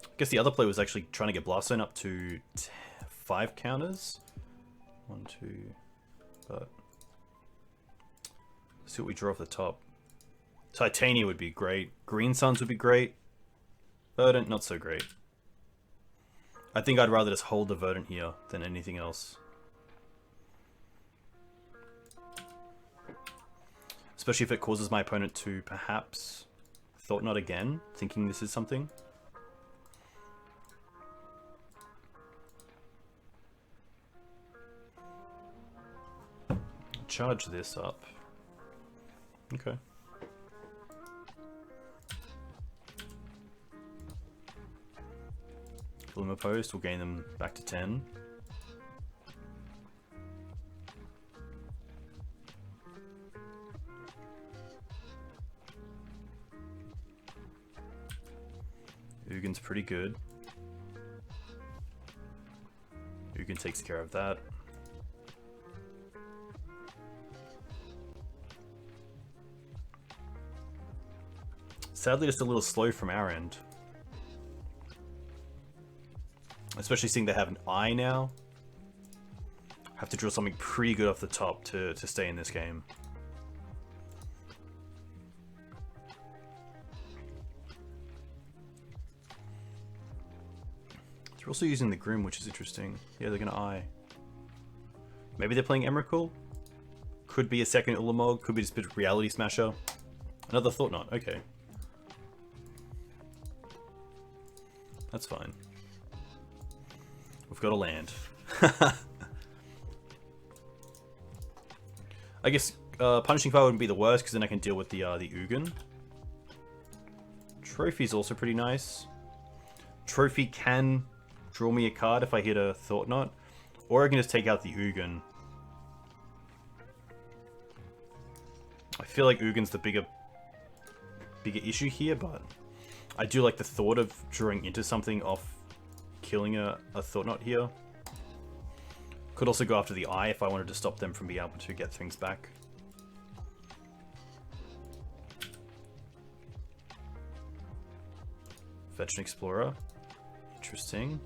I guess the other play was actually trying to get Blast Zone up to 5 counters. 1, 2, but... Let's see what we draw off the top. Titania would be great. Green Suns would be great. Verdant, not so great. I think I'd rather just hold the Verdant here than anything else. Especially if it causes my opponent to perhaps Thought Not again, thinking this is something. Charge this up. Okay. Kill them opposed, we'll gain them back to 10. Ugin's pretty good. Ugin takes care of that. Sadly, just a little slow from our end. Especially seeing they have an eye now. Have to draw something pretty good off the top to stay in this game. They're also using the Grim, which is interesting. Yeah, they're gonna eye. Maybe they're playing Emrakul? Could be a second Ulamog, could be just a Reality Smasher. Another Thought Knot, okay. That's fine. We've got a land. I guess Punishing Fire wouldn't be the worst, because then I can deal with the Ugin. Trophy's also pretty nice. Trophy can draw me a card if I hit a Thought Knot, or I can just take out the Ugin. I feel like Ugin's the bigger issue here, but I do like the thought of drawing into something off killing a Thought Knot here. Could also go after the Eye if I wanted to stop them from being able to get things back. Fetch an Explorer. Interesting.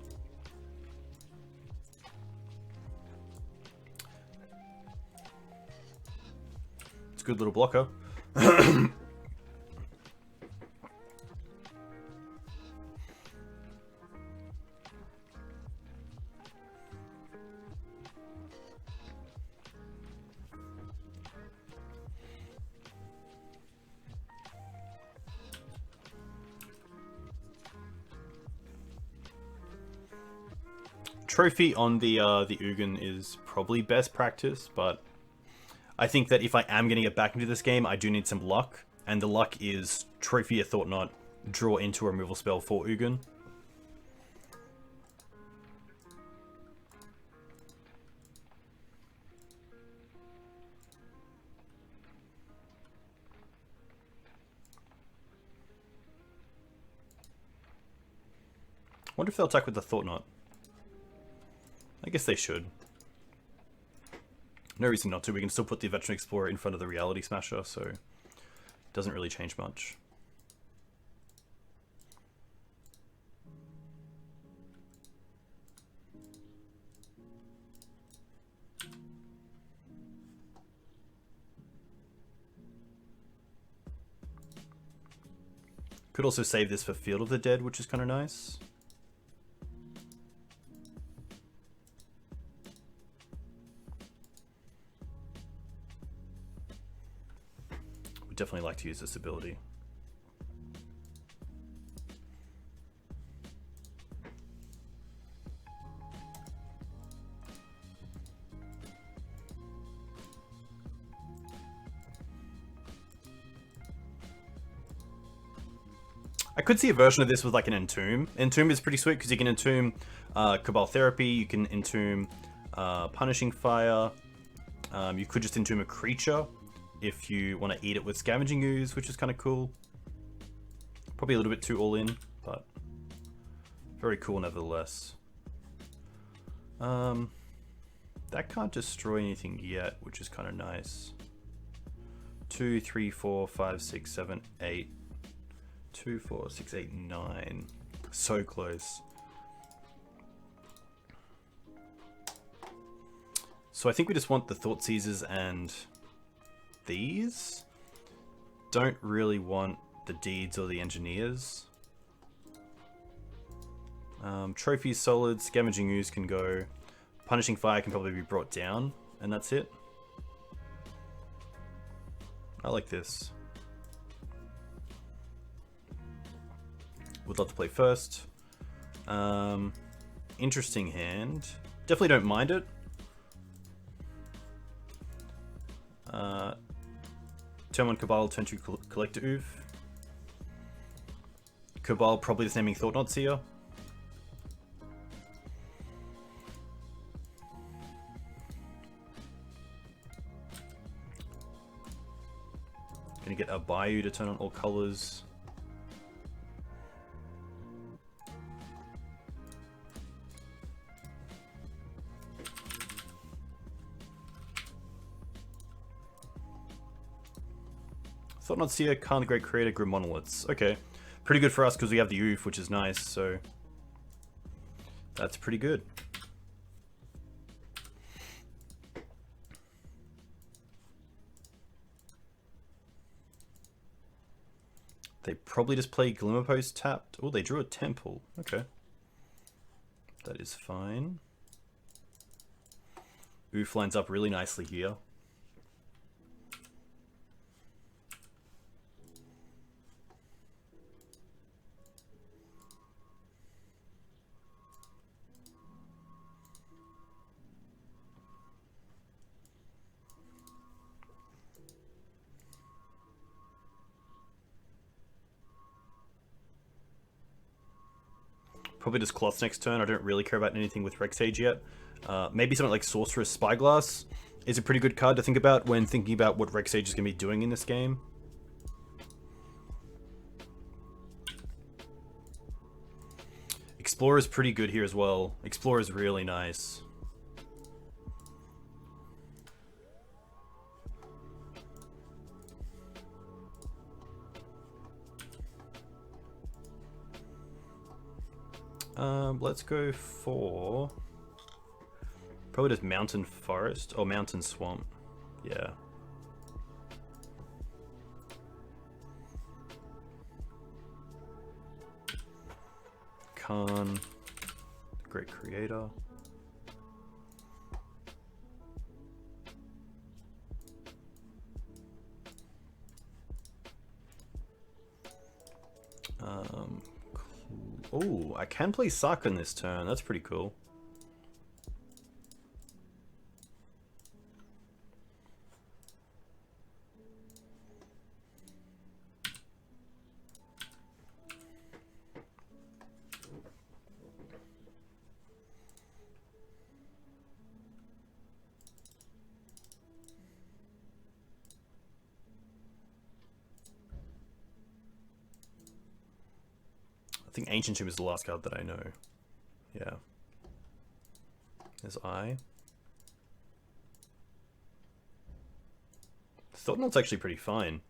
It's a good little blocker. Trophy on the Ugin is probably best practice, but I think that if I am going to get back into this game, I do need some luck, and the luck is Trophy a Thought Knot, draw into a removal spell for Ugin. Wonder if they'll attack with the Thought Knot. I guess they should. No reason not to. We can still put the Veteran Explorer in front of the Reality Smasher, so it doesn't really change much. Could also save this for Field of the Dead, which is kind of nice. Definitely like to use this ability. I could see a version of this with like an Entomb. Entomb is pretty sweet because you can Entomb Cabal Therapy, you can Entomb Punishing Fire, you could just Entomb a creature if you want to eat it with Scavenging Ooze, which is kind of cool. Probably a little bit too all-in, but very cool nevertheless. That can't destroy anything yet, which is kind of nice. 2, 3, 4, 5, 6, 7, 8. 2, 4, 6, 8, 9. So close. So I think we just want the Thought Seizers and these. Don't really want the Deeds or the Engineers. Trophies solid, Scavenging Ooze can go. Punishing Fire can probably be brought down, and that's it. I like this. Would love to play first. Interesting hand. Definitely don't mind it. Turn 1 Cabal, turn 2 Collector Oof. Cabal probably just naming Thought Knots here. Gonna get a Bayou to turn on all colors. Thought not see a Khan the Great Creator, Grim Monoliths. Okay. Pretty good for us because we have the Oof, which is nice, so that's pretty good. They probably just play Glimmer Post tapped. Oh, they drew a Temple. Okay. That is fine. Oof lines up really nicely here. Probably just Cloths next turn. I don't really care about anything with Rexage yet. Maybe something like Sorceress Spyglass is a pretty good card to think about when thinking about what Rexage is going to be doing in this game. Explorer is pretty good here as well. Explorer is really nice. Let's go for probably just Mountain Forest or Mountain Swamp. Yeah. Khan, Great Creator. Oh, I can play Sarkan this turn. That's pretty cool. I think Ancient Tomb is the last card that I know. Yeah. There's Eye. Thought-Knot's actually pretty fine.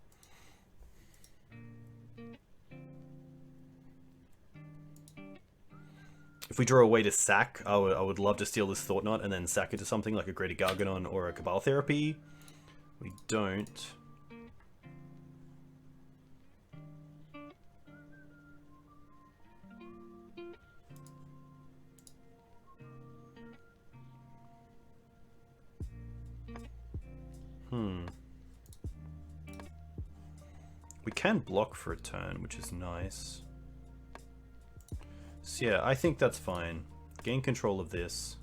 If we draw a way to sack, I would love to steal this Thought-Knot and then sack it to something like a Greater Garganon or a Cabal Therapy. We don't. We can block for a turn, which is nice. So yeah, I think that's fine. Gain control of this.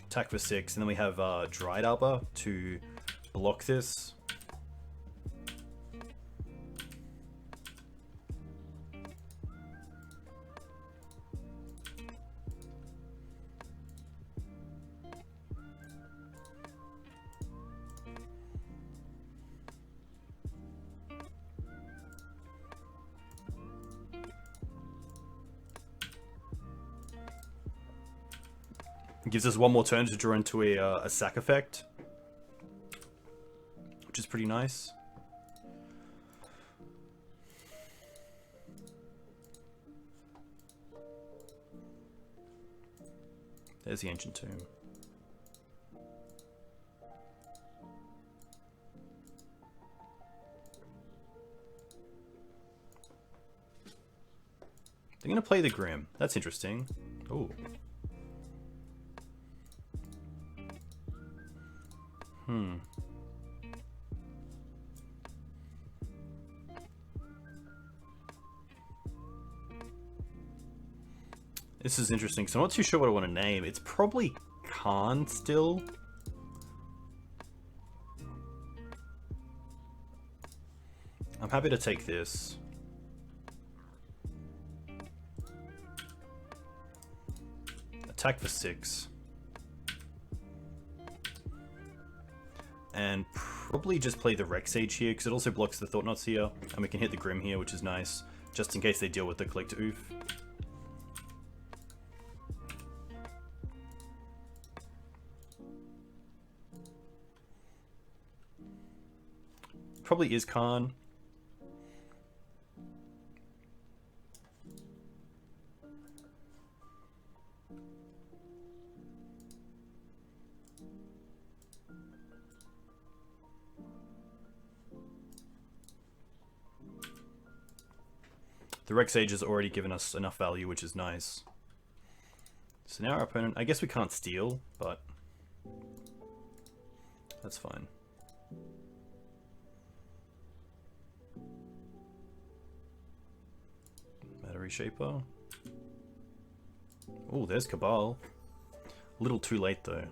Attack for 6, and then we have Dried Arbor to block this. Gives us one more turn to draw into a sack effect, which is pretty nice. There's the Ancient Tomb. They're gonna play the Grim. That's interesting. Ooh. This is interesting, so I'm not too sure what I want to name. It's probably Khan still. I'm happy to take this. Attack for 6. And probably just play the Rexage here, because it also blocks the Thought-Knots here. And we can hit the Grim here, which is nice, just in case they deal with the Collector Oof. probably is Khan. The Rex Age has already given us enough value, which is nice. So now our opponent, I guess we can't steal, but that's fine. Battery Shaper. Oh, there's Cabal. A little too late though.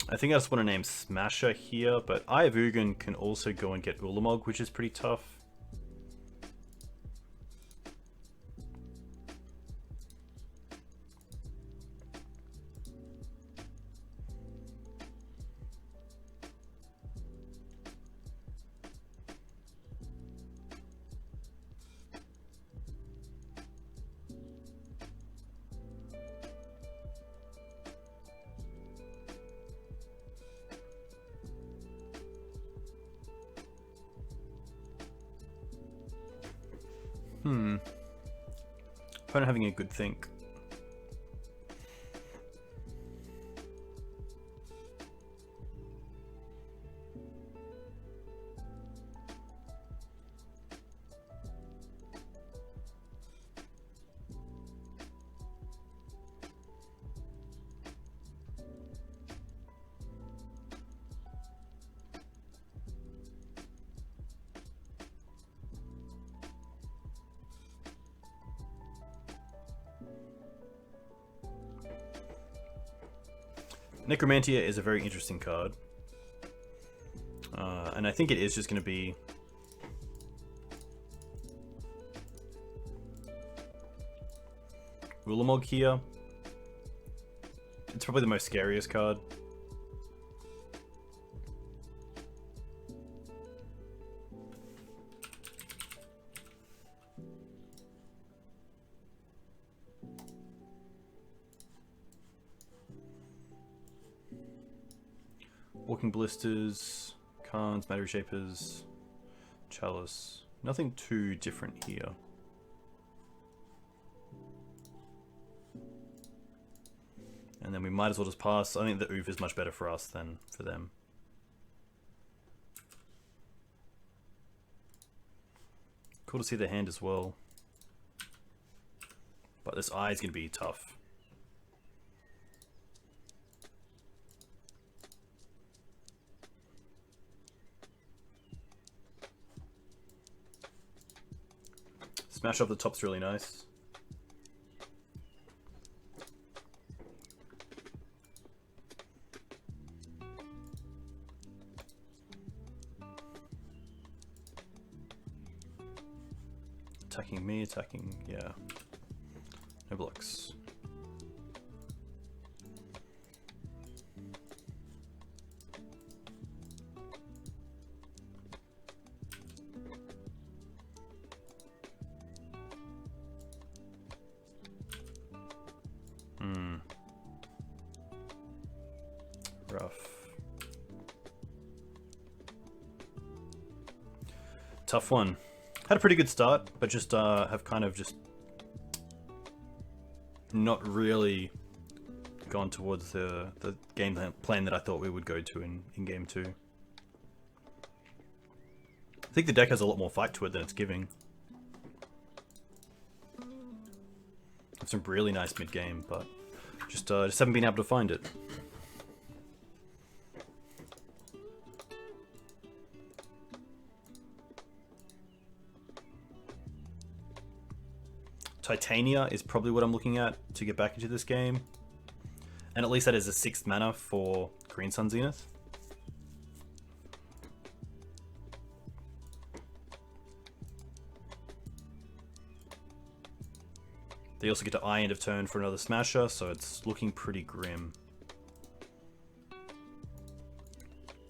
I think I just want to name Smasher here, but Eye of Ugin can also go and get Ulamog, which is pretty tough. Opponent having a good think. Necromantia is a very interesting card. And I think it is just going to be Ulamog here. It's probably the most scariest card. Walking Blisters, Khans, Battery Shapers, Chalice. Nothing too different here. And then we might as well just pass. I think the Oof is much better for us than for them. Cool to see their hand as well. But this eye is going to be tough. Smash off the top's really nice. Attacking me, attacking, yeah. No blocks. Rough. Tough one. Had a pretty good start, but just have kind of just not really gone towards the game plan that I thought we would go to in game 2. I think the deck has a lot more fight to it than it's giving. Some really nice mid game, but just haven't been able to find it. Titania is probably what I'm looking at to get back into this game. And at least that is a 6th mana for Green Sun Zenith. They also get to eye end of turn for another smasher, so it's looking pretty grim.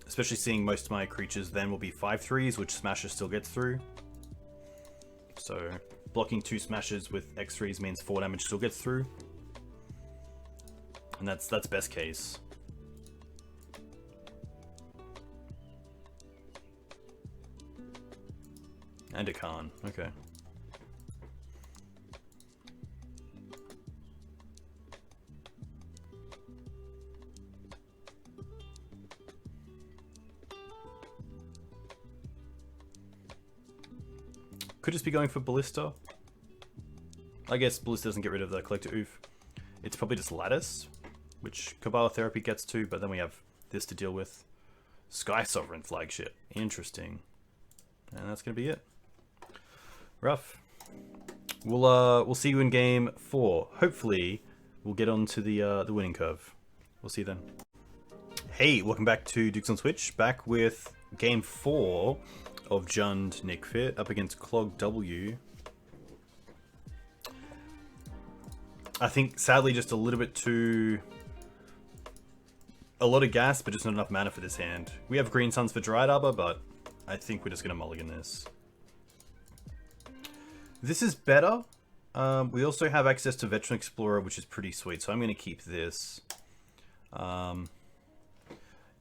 Especially seeing most of my creatures then will be 5/3s, which smasher still gets through. So blocking 2 smashes with X3s means 4 damage still gets through. And that's best case. And a Khan, okay. Could just be going for Ballista. I guess Ballista doesn't get rid of the Collector Oof. It's probably just Lattice, which Cabal Therapy gets to, but then we have this to deal with. Sky Sovereign Flagship. Interesting. And that's going to be it. Rough. We'll see you in game 4. Hopefully, we'll get onto the winning curve. We'll see you then. Hey, welcome back to Dukes on Switch. Back with game 4 of Jund NicFit up against Clog W. I think sadly just a little bit too... a lot of gas, but just not enough mana for this hand. We have Green Suns for Dryad Arbor, but I think we're just going to mulligan this. This is better. We also have access to Veteran Explorer, which is pretty sweet, so I'm going to keep this.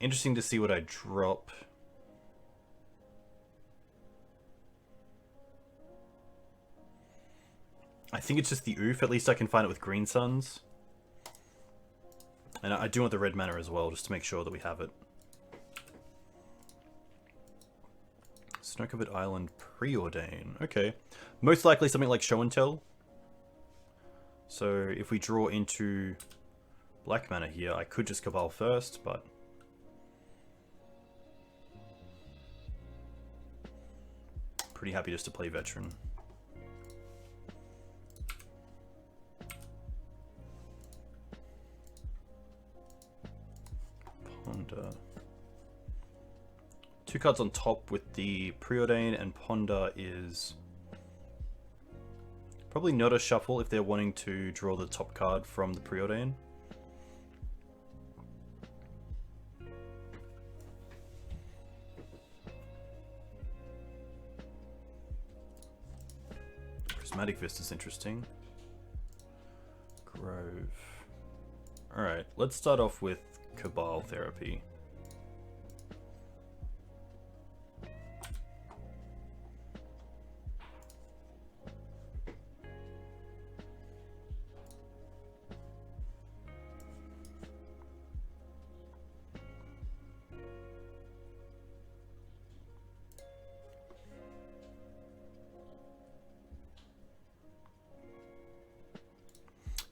Interesting to see what I drop. I think it's just the Oof. At least I can find it with Green Suns. And I do want the red mana as well, just to make sure that we have it. Snow-Covered Island Preordain. Okay. Most likely something like Show and Tell. So if we draw into black mana here, I could just Cabal first, but... pretty happy just to play Veteran. Ponder. 2 cards on top with the Preordain, and Ponder is probably not a shuffle if they're wanting to draw the top card from the Preordain. Prismatic Vista is interesting. Grove. Alright, let's start off with Cabal Therapy.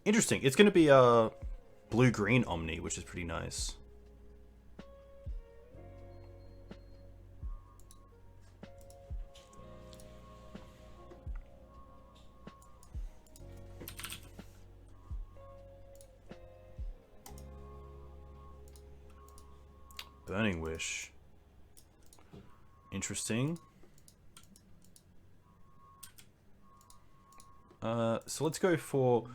Interesting. It's going to be a blue-green Omni, which is pretty nice. Burning Wish. Interesting. So let's go for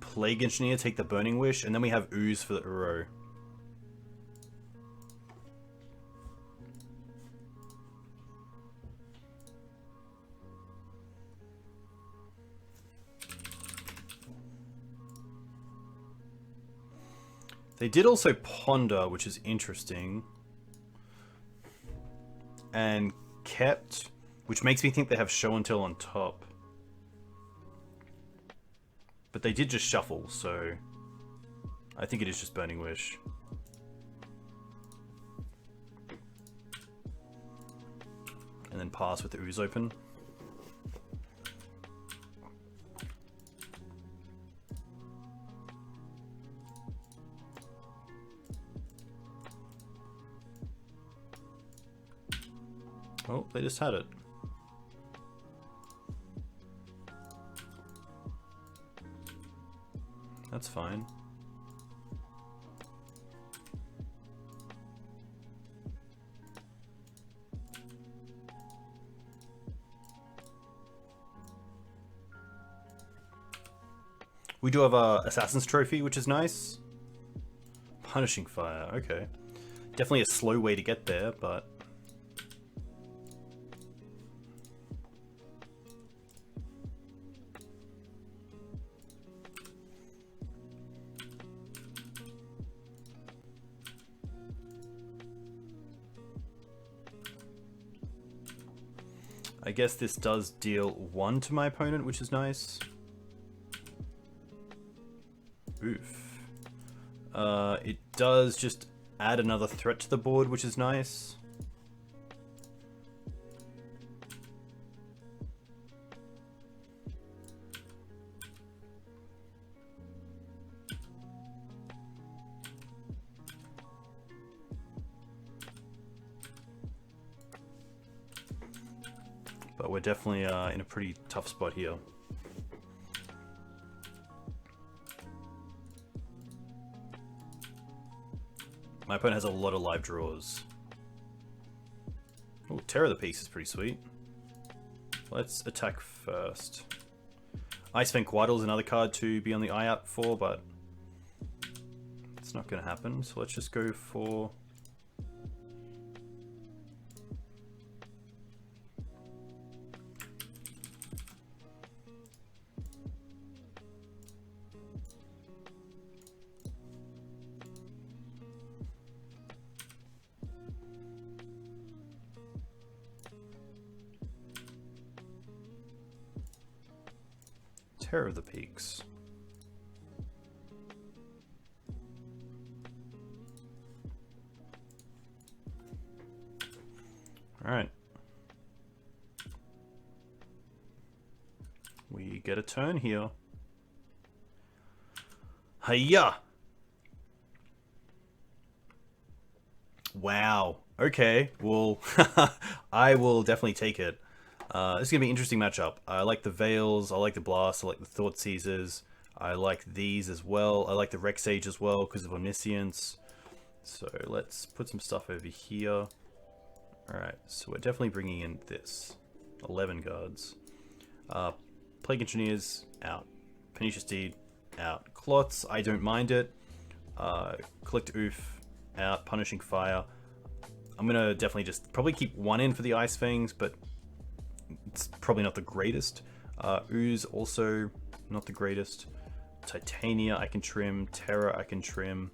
Plague Engineer, take the Burning Wish, and then we have Ooze for the Uro. They did also Ponder, which is interesting. And kept, which makes me think they have Show and Tell on top. But they did just shuffle, so I think it is just Burning Wish. And then pass with the Ooze open. Oh, they just had it. That's fine. We do have a Assassin's Trophy, which is nice. Punishing Fire, okay. Definitely a slow way to get there, but... I guess this does deal 1 to my opponent, which is nice. Oof. It does just add another threat to the board, which is nice. But we're definitely in a pretty tough spot here. My opponent has a lot of live draws. Oh, Terror the Piece is pretty sweet. Let's attack first. Ice Fang Quietal is another card to be on the eye out for, but it's not going to happen. So let's just go for... Terror of the Peaks. Alright. We get a turn here. Hiya! Wow. Okay. Well, I will definitely take it. This is going to be an interesting matchup. I like the Veils, I like the Blast, I like the Thought Seizers, I like these as well. I like the Rex Sage as well because of Omniscience. So let's put some stuff over here. Alright, so we're definitely bringing in this. 11 guards. Plague Engineers, out. Pernicious Deed, out. Clots, I don't mind it. Collect Oof, out. Punishing Fire. I'm going to definitely just probably keep one in for the Ice Fangs, but it's probably not the greatest. Ooze also not the greatest. Titania I can trim. Terror I can trim.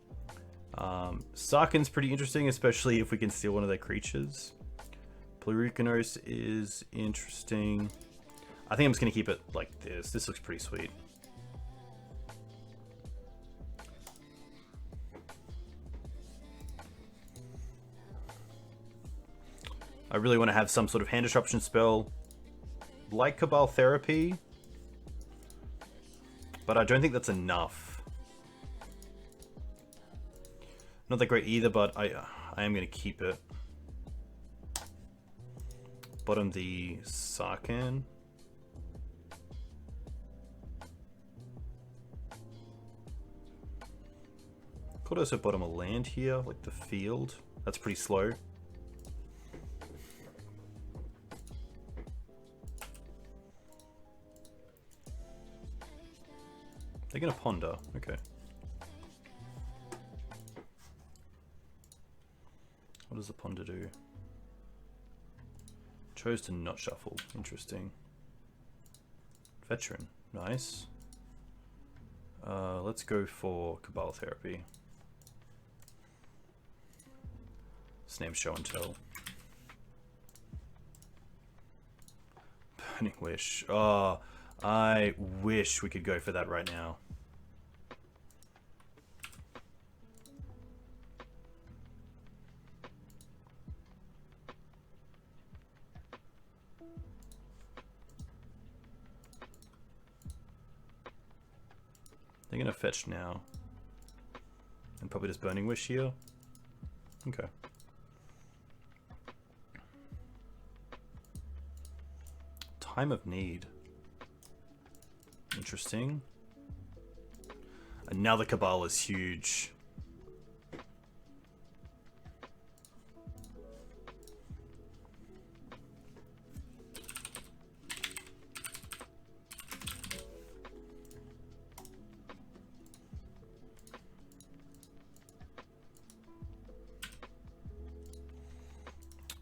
Sarkan's pretty interesting, especially if we can steal one of their creatures. Pluricanos is interesting. I think I'm just going to keep it like this. This looks pretty sweet. I really want to have some sort of hand disruption spell like Cabal Therapy, but I don't think that's enough. Not that great either, but I am going to keep it. Bottom the Sarkan. Could also bottom a land here, like the field. That's pretty slow. They're gonna ponder, okay. What does the ponder do? Chose to not shuffle, interesting. Veteran, nice. Let's go for Cabal Therapy. His name's Show and Tell. Burning Wish. Oh, I wish we could go for that right now. They're gonna fetch now. And probably just Burning Wish here. Okay. Time of Need. Interesting. Another Cabal is huge.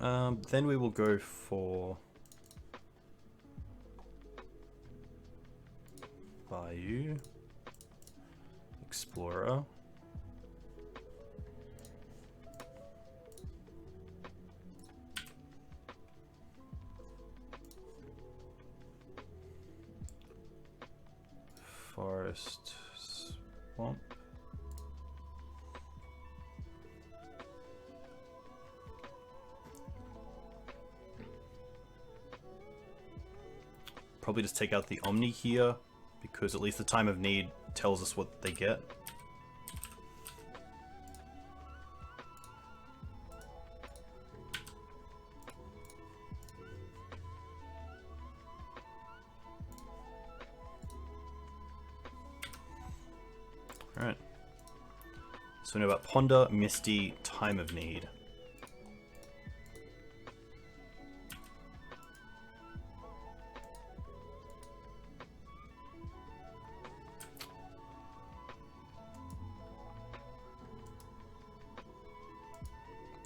Then we will go for Bayou, Explorer. Forest, Swamp. Probably just take out the Omni here, because at least the time of need tells us what they get. Alright. So we know about Ponder, Misty, Time of Need.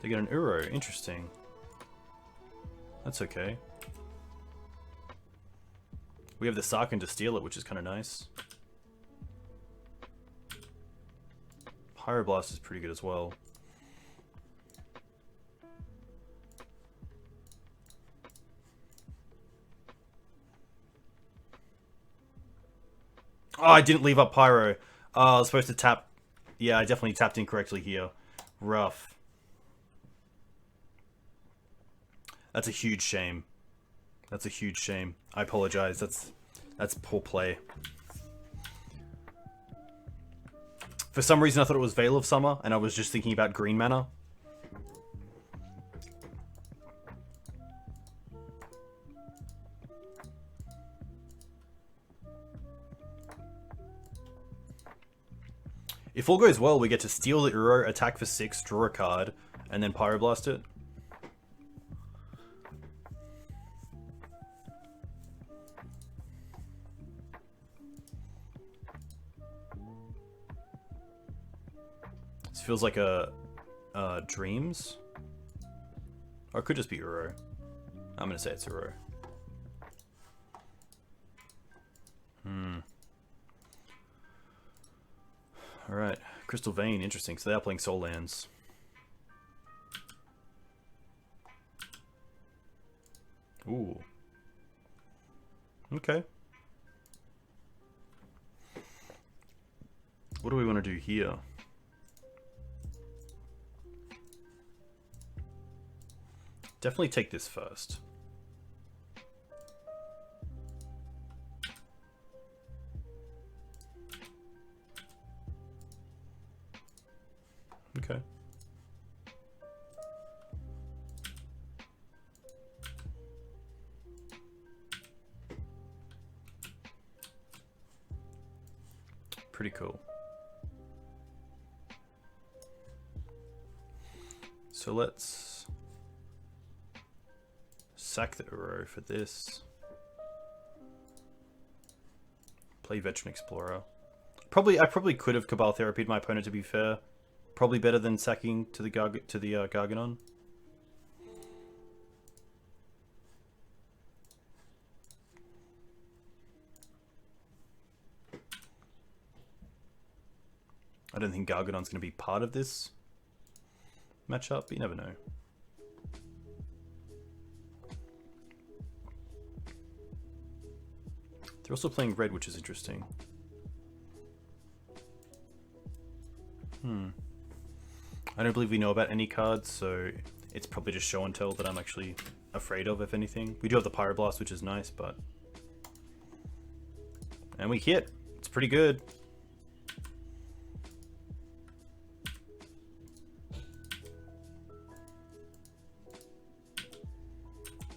They get an Uro, interesting. That's okay. We have the Sarkan to steal it, which is kind of nice. Pyroblast is pretty good as well. Oh, I didn't leave up Pyro. Oh, I was supposed to tap. Yeah, I definitely tapped incorrectly here. Rough. That's a huge shame. That's a huge shame. I apologize. That's poor play. For some reason, I thought it was Veil of Summer, and I was just thinking about green mana. If all goes well, we get to steal the Uro, attack for 6, draw a card, and then Pyroblast it. This feels like a Dreams. Or it could just be Uro. I'm gonna say it's Uro. Alright, Crystal Vein, interesting. So they are playing Soul Lands. Ooh. Okay. What do we want to do here? Definitely take this first. Okay. Pretty cool. So let's sack the Uro for this. Play Veteran Explorer. I probably could have Cabal Therapied my opponent, to be fair. Probably better than sacking to the Garganon. I don't think Garganon's going to be part of this matchup, but you never know. They're also playing red, which is interesting. I don't believe we know about any cards, so it's probably just show and tell that I'm actually afraid of, if anything. We do have the Pyroblast, which is nice, but... And we hit! It's pretty good.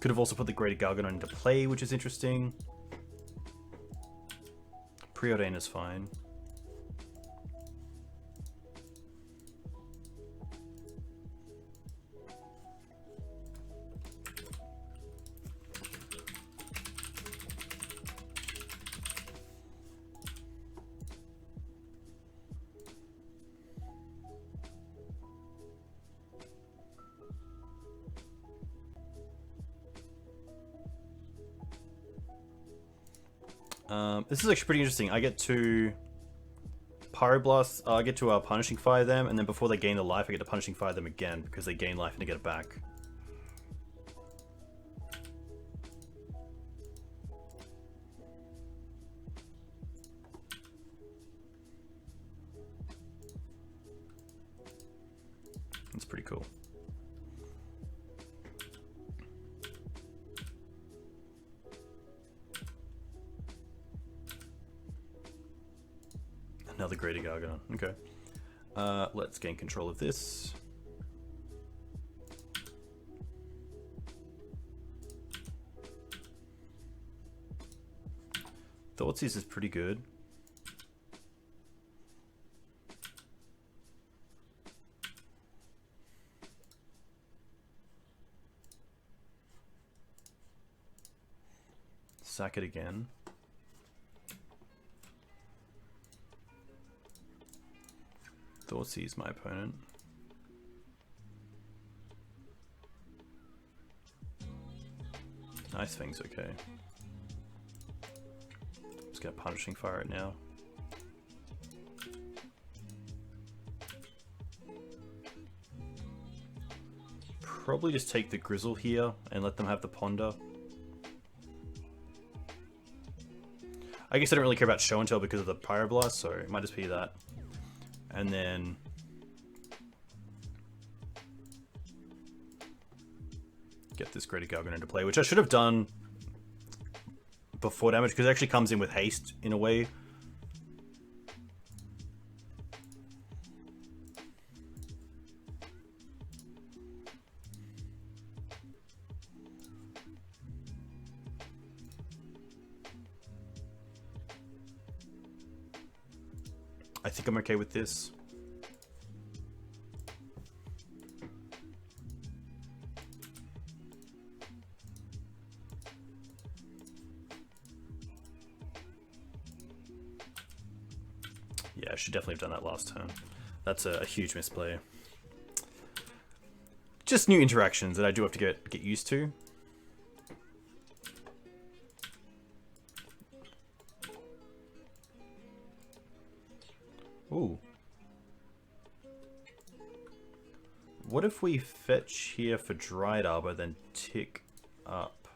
Could have also put the Greater Garganon into play, which is interesting. Preordain is fine. This is actually pretty interesting. I get to Pyroblast, I get to Punishing Fire them, and then before they gain the life, I get to Punishing Fire them again, because they gain life and I get it back. It's pretty cool. Another Greater Gargano. Okay. Let's gain control of this. Thoughtseize is pretty good. Sack it again. Thoughtseize my opponent. Nice Thing's okay. Just gonna Punishing Fire it now. Probably just take the Grizzle here and let them have the Ponder. I guess I don't really care about Show and Tell because of the Pyroblast, so it might just be that. And then get this Greater Gargano into play, which I should have done before damage, because it actually comes in with haste in a way. I think I'm okay with this. Yeah, I should definitely have done that last turn. That's a huge misplay. Just new interactions that I do have to get used to. Ooh. What if we fetch here for Dried Arbor, then tick up?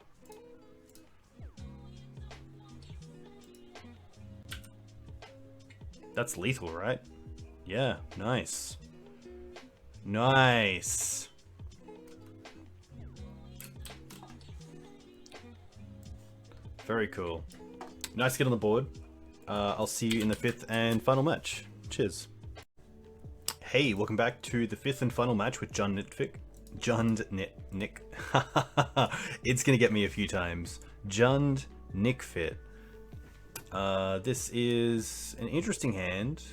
That's lethal, right? Yeah, nice. Nice. Very cool. Nice to get on the board. I'll see you in the 5th and final match. Cheers. Hey, welcome back to the 5th and final match with NicFit. Nick. It's gonna get me a few times. NicFit. This is an interesting hand.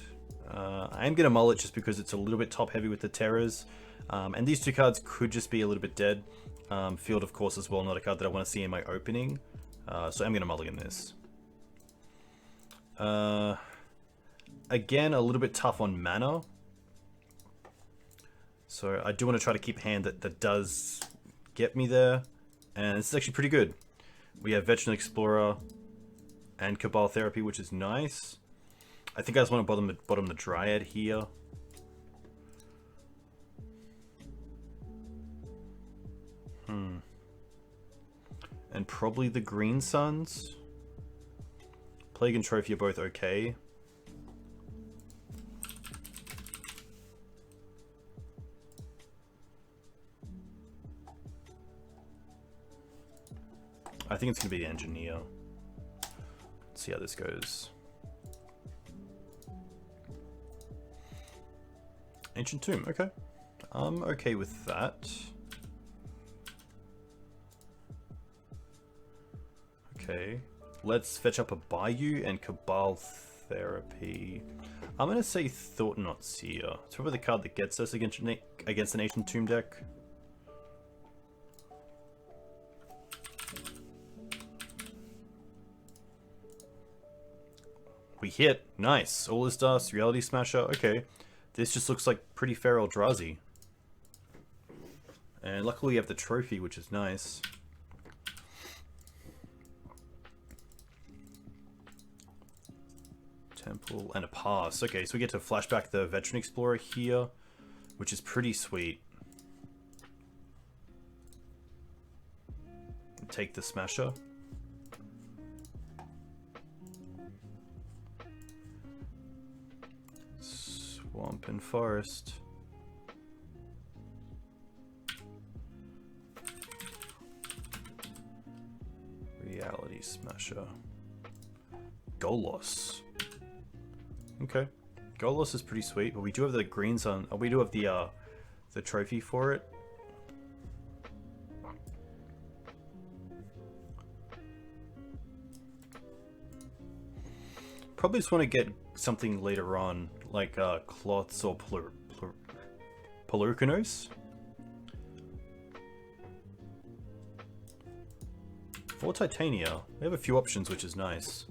I am gonna mull it just because it's a little bit top heavy with the Terrors. And these two cards could just be a little bit dead. Field, of course, as well, not a card that I want to see in my opening. So I'm gonna mulligan this. Again, a little bit tough on mana. So I do want to try to keep a hand that does get me there. And this is actually pretty good. We have Veteran Explorer and Cabal Therapy, which is nice. I think I just want to bottom the Dryad here. And probably the Green Suns. Plague and Trophy are both okay. I think it's going to be the Engineer. Let's see how this goes. Ancient Tomb, okay. I'm okay with that. Okay. Let's fetch up a Bayou and Cabal Therapy. I'm going to say Thought Not Seer. It's probably the card that gets us against an Ancient Tomb deck. We hit. Nice. All is Dust, Reality Smasher. Okay. This just looks like pretty fair Eldrazi. And luckily we have the trophy, which is nice. Temple and a pass. Okay, so we get to flashback the Veteran Explorer here, which is pretty sweet. Take the Smasher. Swamp and Forest. Reality Smasher. Golos. Okay. Golos is pretty sweet, but we do have the green sun. Oh, we do have the trophy for it. Probably just want to get something later on, like Cloths or Pelucanos. For Titania, we have a few options, which is nice.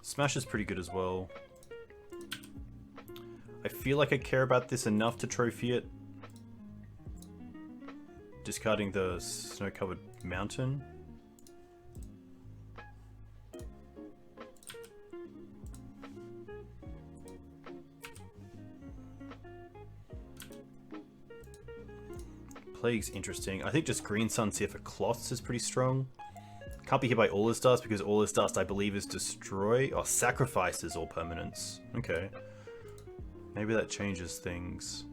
Smash is pretty good as well. I feel like I care about this enough to trophy it. Discarding the snow-covered mountain. Plague's interesting. I think just Green Sun's here for Cloths is pretty strong. Can't be hit by Aula's Dust because Aula's Dust, I believe, is destroy or sacrifices all permanents. Okay. Maybe that changes things.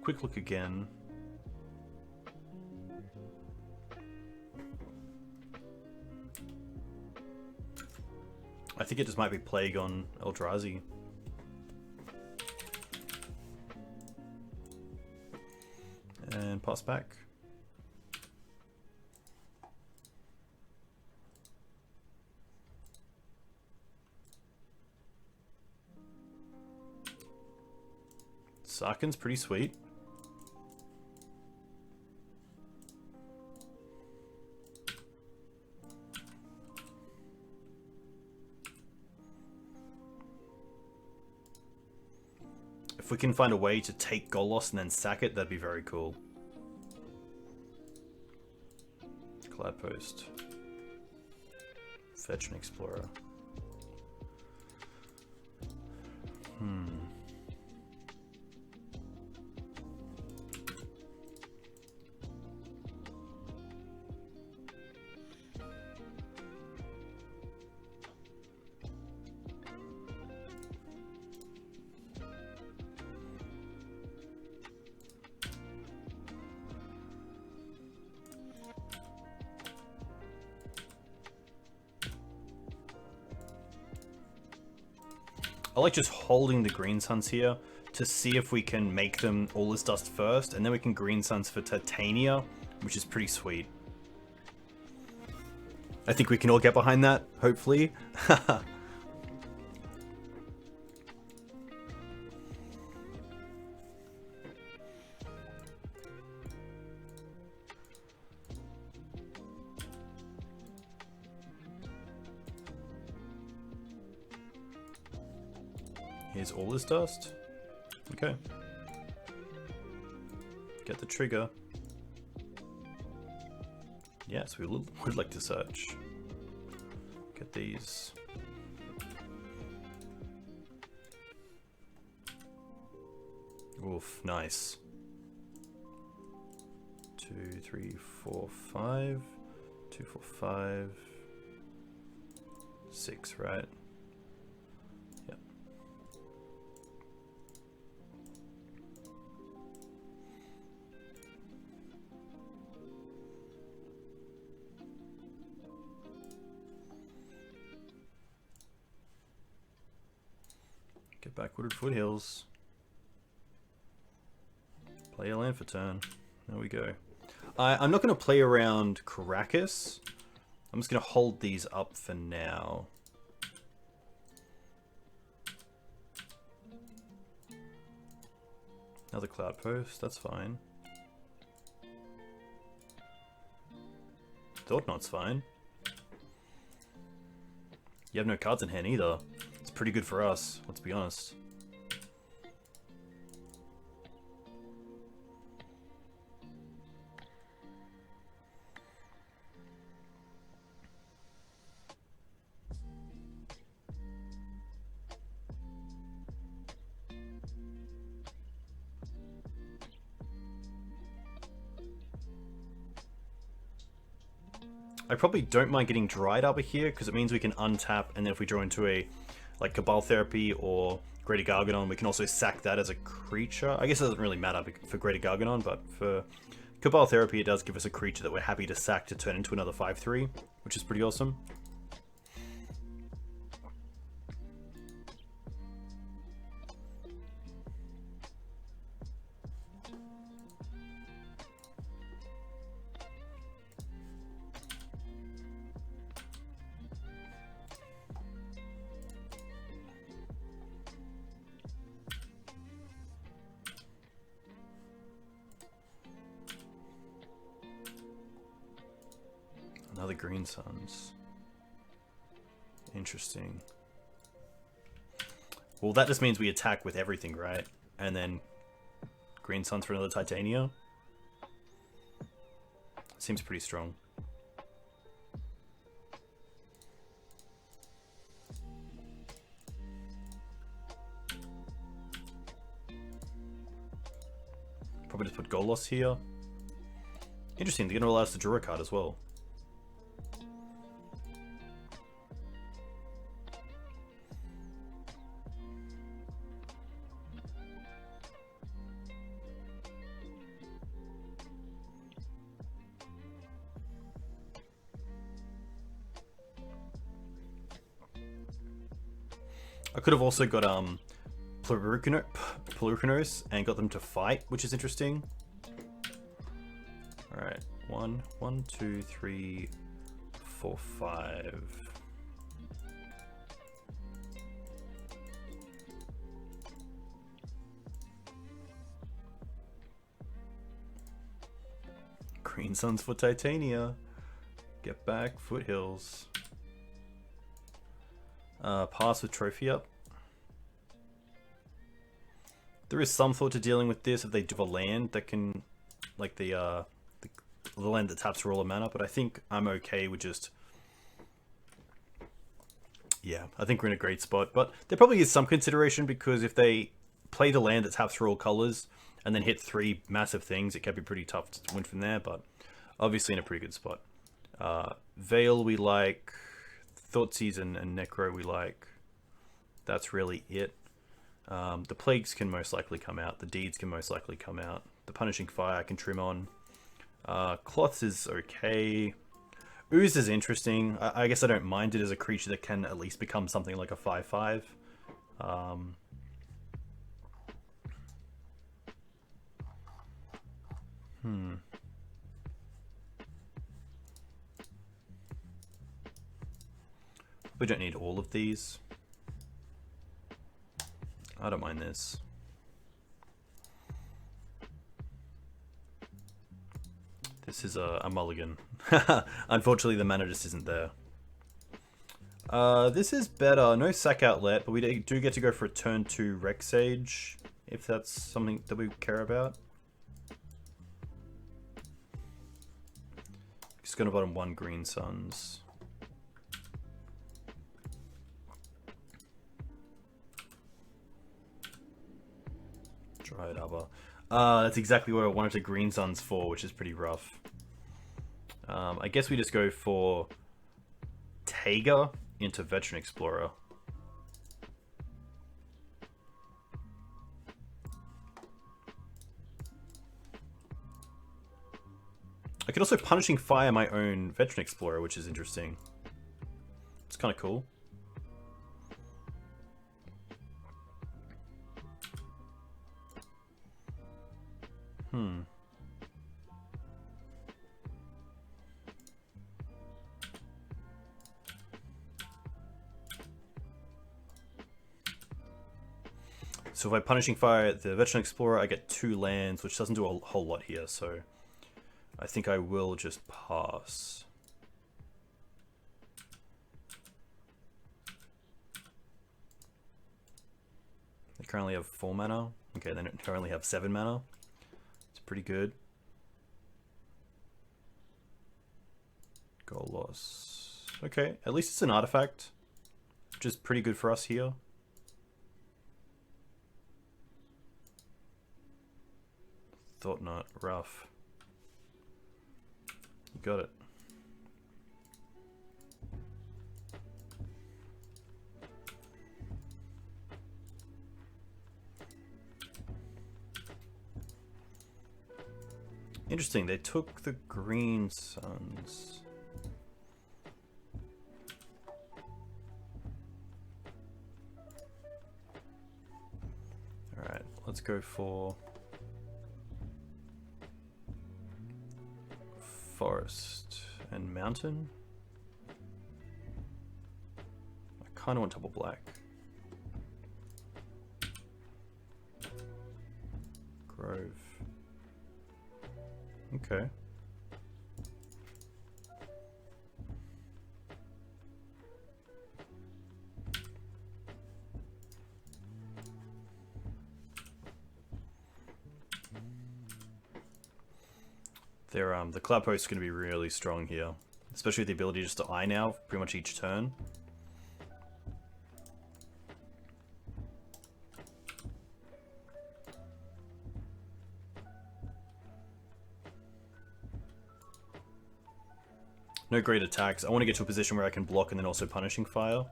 Quick look again. I think it just might be Plague on Eldrazi. And pass back. Sarkan's pretty sweet. If we can find a way to take Golos and then sack it, that'd be very cool. Cloud Post. Veteran Explorer. I like just holding the Green Suns here to see if we can make them Aula's Dust first, and then we can Green Suns for Titania, which is pretty sweet. I think we can all get behind that, hopefully. Here's Aula's Dust. Okay. Get the trigger. Yes, we would like to search. Get these. Oof, nice. 2, 3, 4, 5. 2, 4, 5. 6, right? Yep. Get back Wooded Foothills. Play a land for turn. There we go. I'm not going to play around Caracas. I'm just going to hold these up for now. Another Cloud Post, that's fine. Thought Knot's fine. You have no cards in hand either. It's pretty good for us, let's be honest. I probably don't mind getting Dried Arbor here, because it means we can untap, and then if we draw into a, like, Cabal Therapy or Greater Gargadon, we can also sack that as a creature. I guess it doesn't really matter for Greater Gargadon, but for Cabal Therapy, it does give us a creature that we're happy to sack to turn into another 5/3, which is pretty awesome. Another Green Suns. Interesting. Well, that just means we attack with everything, right? And then Green Suns for another Titania. Seems pretty strong. Probably just put Golos here. Interesting, they're going to allow us to draw a card as well. I could have also got Plurikinos and got them to fight, which is interesting. Alright, 1, 2, 3, 4, 5. Green Suns for Titania. Get back, Foothills. Pass with Trophy up. There is some thought to dealing with this if they do a land that can, like the land that taps for all of mana, but I think I'm okay with just, yeah, I think we're in a great spot. But there probably is some consideration, because if they play the land that taps for all colors and then hit 3 massive things, it can be pretty tough to win from there, but obviously in a pretty good spot. Veil we like, Thoughtseize and Necro we like. That's really it. The Plagues can most likely come out. The Deeds can most likely come out. The Punishing Fire I can trim on. Cloths is okay. Ooze is interesting. I guess I don't mind it as a creature that can at least become something like a 5/5. We don't need all of these. I don't mind this. This is a mulligan. Unfortunately, the mana just isn't there. This is better. No sack outlet, but we do get to go for a turn 2 Rexage, if that's something that we care about. Just gonna bottom 1 Green Suns. Dried Arbor. That's exactly what I wanted to Green Suns for, which is pretty rough. I guess we just go for Taiga into Veteran Explorer. I could also Punishing Fire my own Veteran Explorer, which is interesting. It's kind of cool. So if I Punishing Fire the Veteran Explorer, I get 2 lands, which doesn't do a whole lot here, so I think I will just pass. They currently have 4 mana. Okay, they currently have 7 mana. It's pretty good. Goal loss. Okay, at least it's an artifact, which is pretty good for us here. Thought not. Rough. Got it. Interesting, they took the Green Suns. Alright, let's go for Forest and Mountain. I kind of want double black. Grove. Okay. The Cloud Post is going to be really strong here, especially with the ability just to eye now pretty much each turn. No great attacks. I want to get to a position where I can block and then also punishing fire.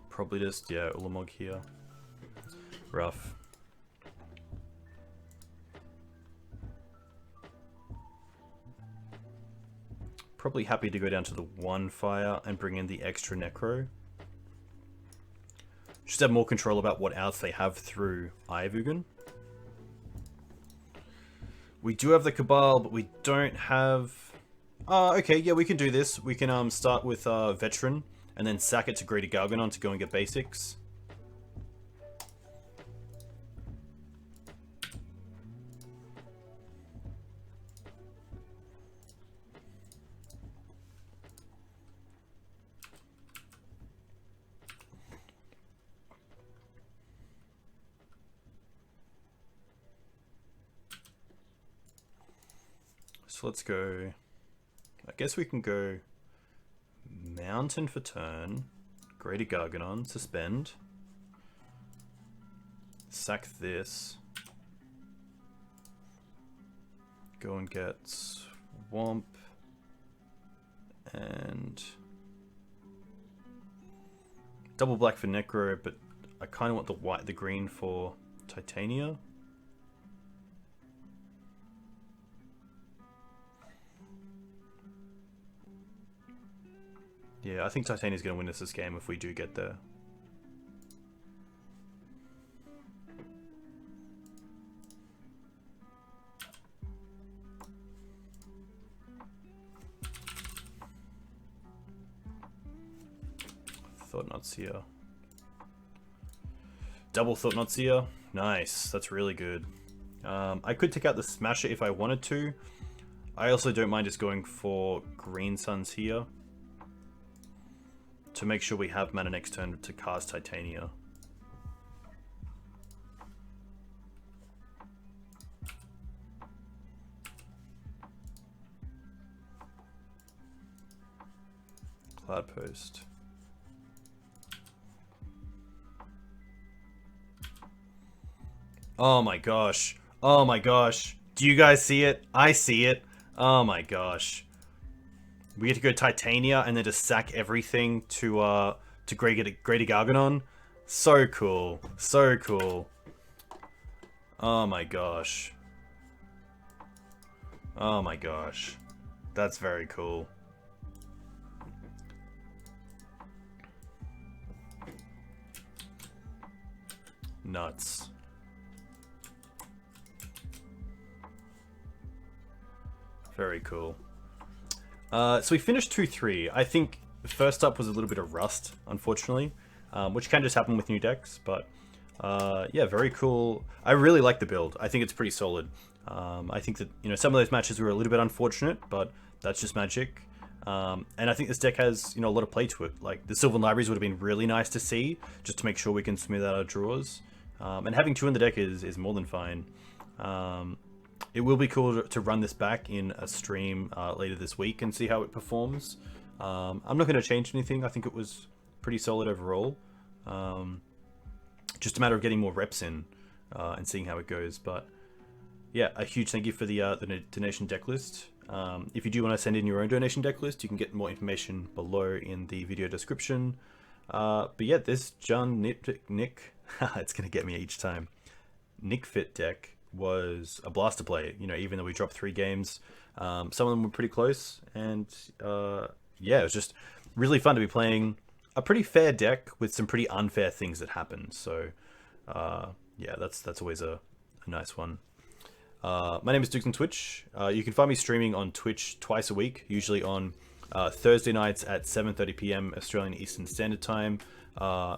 Probably just, yeah, Ulamog here. Rough. Probably happy to go down to the 1 fire and bring in the extra Necro. Just have more control about what outs they have through Ayavugan. We do have the Cabal, but we don't have... okay, yeah, we can do this. We can start with Veteran, and then sack it to Greater Garganon to go and get basics. So let's go... I guess we can go Mountain for turn, Greater Garganon, suspend, sack this, go and get Swamp, and double black for Necro, but I kind of want the green for Titania. Yeah, I think Titania's going to win us this game if we do get there. Thought not Seer. Double Thought not Seer. Nice, that's really good. I could take out the Smasher if I wanted to. I also don't mind just going for Green Suns here, to make sure we have mana next turn to cast Titania. Cloud Post. Oh my gosh. Oh my gosh. Do you guys see it? I see it. Oh my gosh. We get to go Titania and then just sack everything to Greater Garganon. So cool. So cool. Oh my gosh. Oh my gosh. That's very cool. Nuts. Very cool. So we finished 2-3. I think first up was a little bit of rust, unfortunately, which can just happen with new decks, but yeah, very cool. I really like the build. I think it's pretty solid. I think that, you know, some of those matches were a little bit unfortunate, but that's just Magic. And I think this deck has, you know, a lot of play to it. Like, the Sylvan Libraries would have been really nice to see, just to make sure we can smooth out our draws. And having 2 in the deck is more than fine. It will be cool to run this back in a stream later this week and see how it performs. I'm not going to change anything. I think it was pretty solid overall. Just a matter of getting more reps in and seeing how it goes. But yeah, a huge thank you for the donation deck list. If you do want to send in your own donation deck list, you can get more information below in the video description. But yeah, this Nick, it's going to get me each time. NicFit deck was a blast to play. You know, even though we dropped 3 games, some of them were pretty close, and yeah, it was just really fun to be playing a pretty fair deck with some pretty unfair things that happened. So yeah, that's always a nice one. My name is Dukes on Twitch. You can find me streaming on Twitch twice a week, usually on Thursday nights at 7:30 p.m. Australian Eastern Standard Time,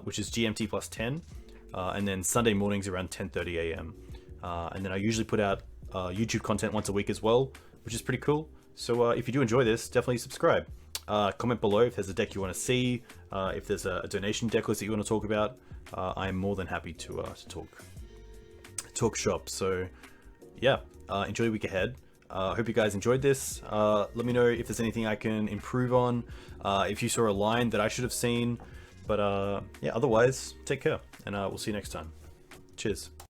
which is GMT plus 10, and then Sunday mornings around 10:30 a.m. And then I usually put out YouTube content once a week as well, which is pretty cool. So if you do enjoy this, definitely subscribe. Comment below if there's a deck you want to see, if there's a donation deck list that you want to talk about. I am more than happy to talk shop. So yeah, enjoy the week ahead. Hope you guys enjoyed this. Let me know if there's anything I can improve on, if you saw a line that I should have seen. But yeah, otherwise, take care, and we'll see you next time. Cheers.